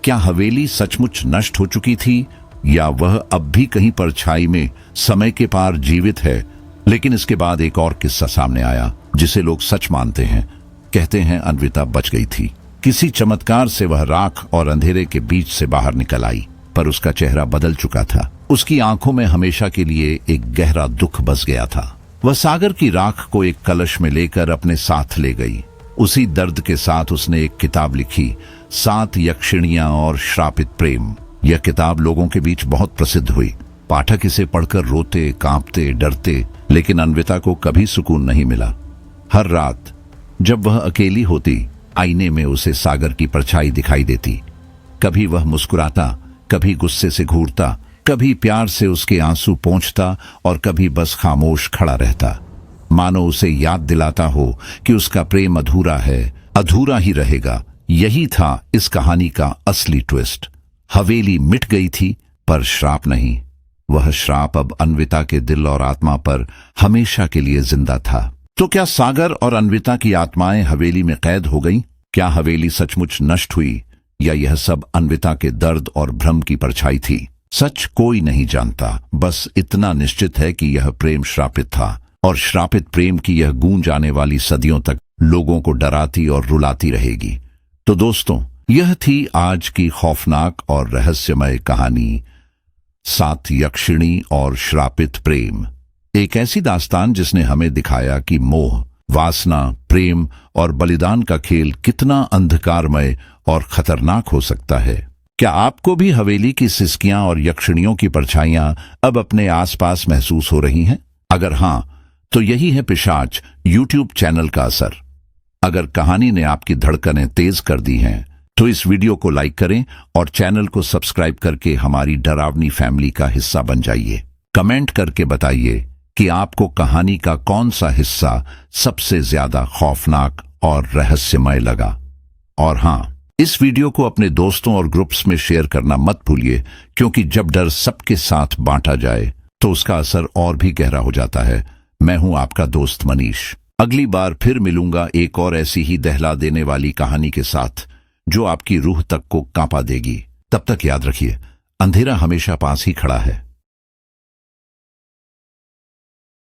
क्या हवेली सचमुच नष्ट हो चुकी थी या वह अब भी कहीं परछाई में समय के पार जीवित है? लेकिन इसके बाद एक और किस्सा सामने आया जिसे लोग सच मानते हैं। कहते हैं अन्विता बच गई थी। किसी चमत्कार से वह राख और अंधेरे के बीच से बाहर निकल आई, पर उसका चेहरा बदल चुका था। उसकी आंखों में हमेशा के लिए एक गहरा दुख बस गया था। वह सागर की राख को एक कलश में लेकर अपने साथ ले गई। उसी दर्द के साथ उसने एक किताब लिखी, 7 यक्षिणियां और श्रापित प्रेम। यह किताब लोगों के बीच बहुत प्रसिद्ध हुई। पाठक इसे पढ़कर रोते, कांपते, डरते, लेकिन अन्विता को कभी सुकून नहीं मिला। हर रात जब वह अकेली होती, आईने में उसे सागर की परछाई दिखाई देती। कभी वह मुस्कुराता, कभी गुस्से से घूरता, कभी प्यार से उसके आंसू पोंछता और कभी बस खामोश खड़ा रहता, मानो उसे याद दिलाता हो कि उसका प्रेम अधूरा है, अधूरा ही रहेगा। यही था इस कहानी का असली ट्विस्ट। हवेली मिट गई थी, पर श्राप नहीं। वह श्राप अब अन्विता के दिल और आत्मा पर हमेशा के लिए जिंदा था। तो क्या सागर और अन्विता की आत्माएं हवेली में कैद हो गईं? क्या हवेली सचमुच नष्ट हुई या यह सब अन्विता के दर्द और भ्रम की परछाई थी? सच कोई नहीं जानता, बस इतना निश्चित है कि यह प्रेम श्रापित था और श्रापित प्रेम की यह गूंज आने वाली सदियों तक लोगों को डराती और रुलाती रहेगी। तो दोस्तों, यह थी आज की खौफनाक और रहस्यमय कहानी, 7 यक्षिणी और श्रापित प्रेम। एक ऐसी दास्तान जिसने हमें दिखाया कि मोह, वासना, प्रेम और बलिदान का खेल कितना अंधकारमय और खतरनाक हो सकता है। क्या आपको भी हवेली की सिसकियां और यक्षिणियों की परछाइयां अब अपने आसपास महसूस हो रही हैं? अगर हां, तो यही है पिशाच यूट्यूब चैनल का असर। अगर कहानी ने आपकी धड़कनें तेज कर दी हैं, तो इस वीडियो को लाइक करें और चैनल को सब्सक्राइब करके हमारी डरावनी फैमिली का हिस्सा बन जाइए। कमेंट करके बताइए कि आपको कहानी का कौन सा हिस्सा सबसे ज्यादा खौफनाक और रहस्यमय लगा। और हां, इस वीडियो को अपने दोस्तों और ग्रुप्स में शेयर करना मत भूलिए, क्योंकि जब डर सबके साथ बांटा जाए तो उसका असर और भी गहरा हो जाता है। मैं हूं आपका दोस्त मनीष। अगली बार फिर मिलूंगा एक और ऐसी ही दहला देने वाली कहानी के साथ, जो आपकी रूह तक को कांपा देगी। तब तक याद रखिए, अंधेरा हमेशा पास ही खड़ा है।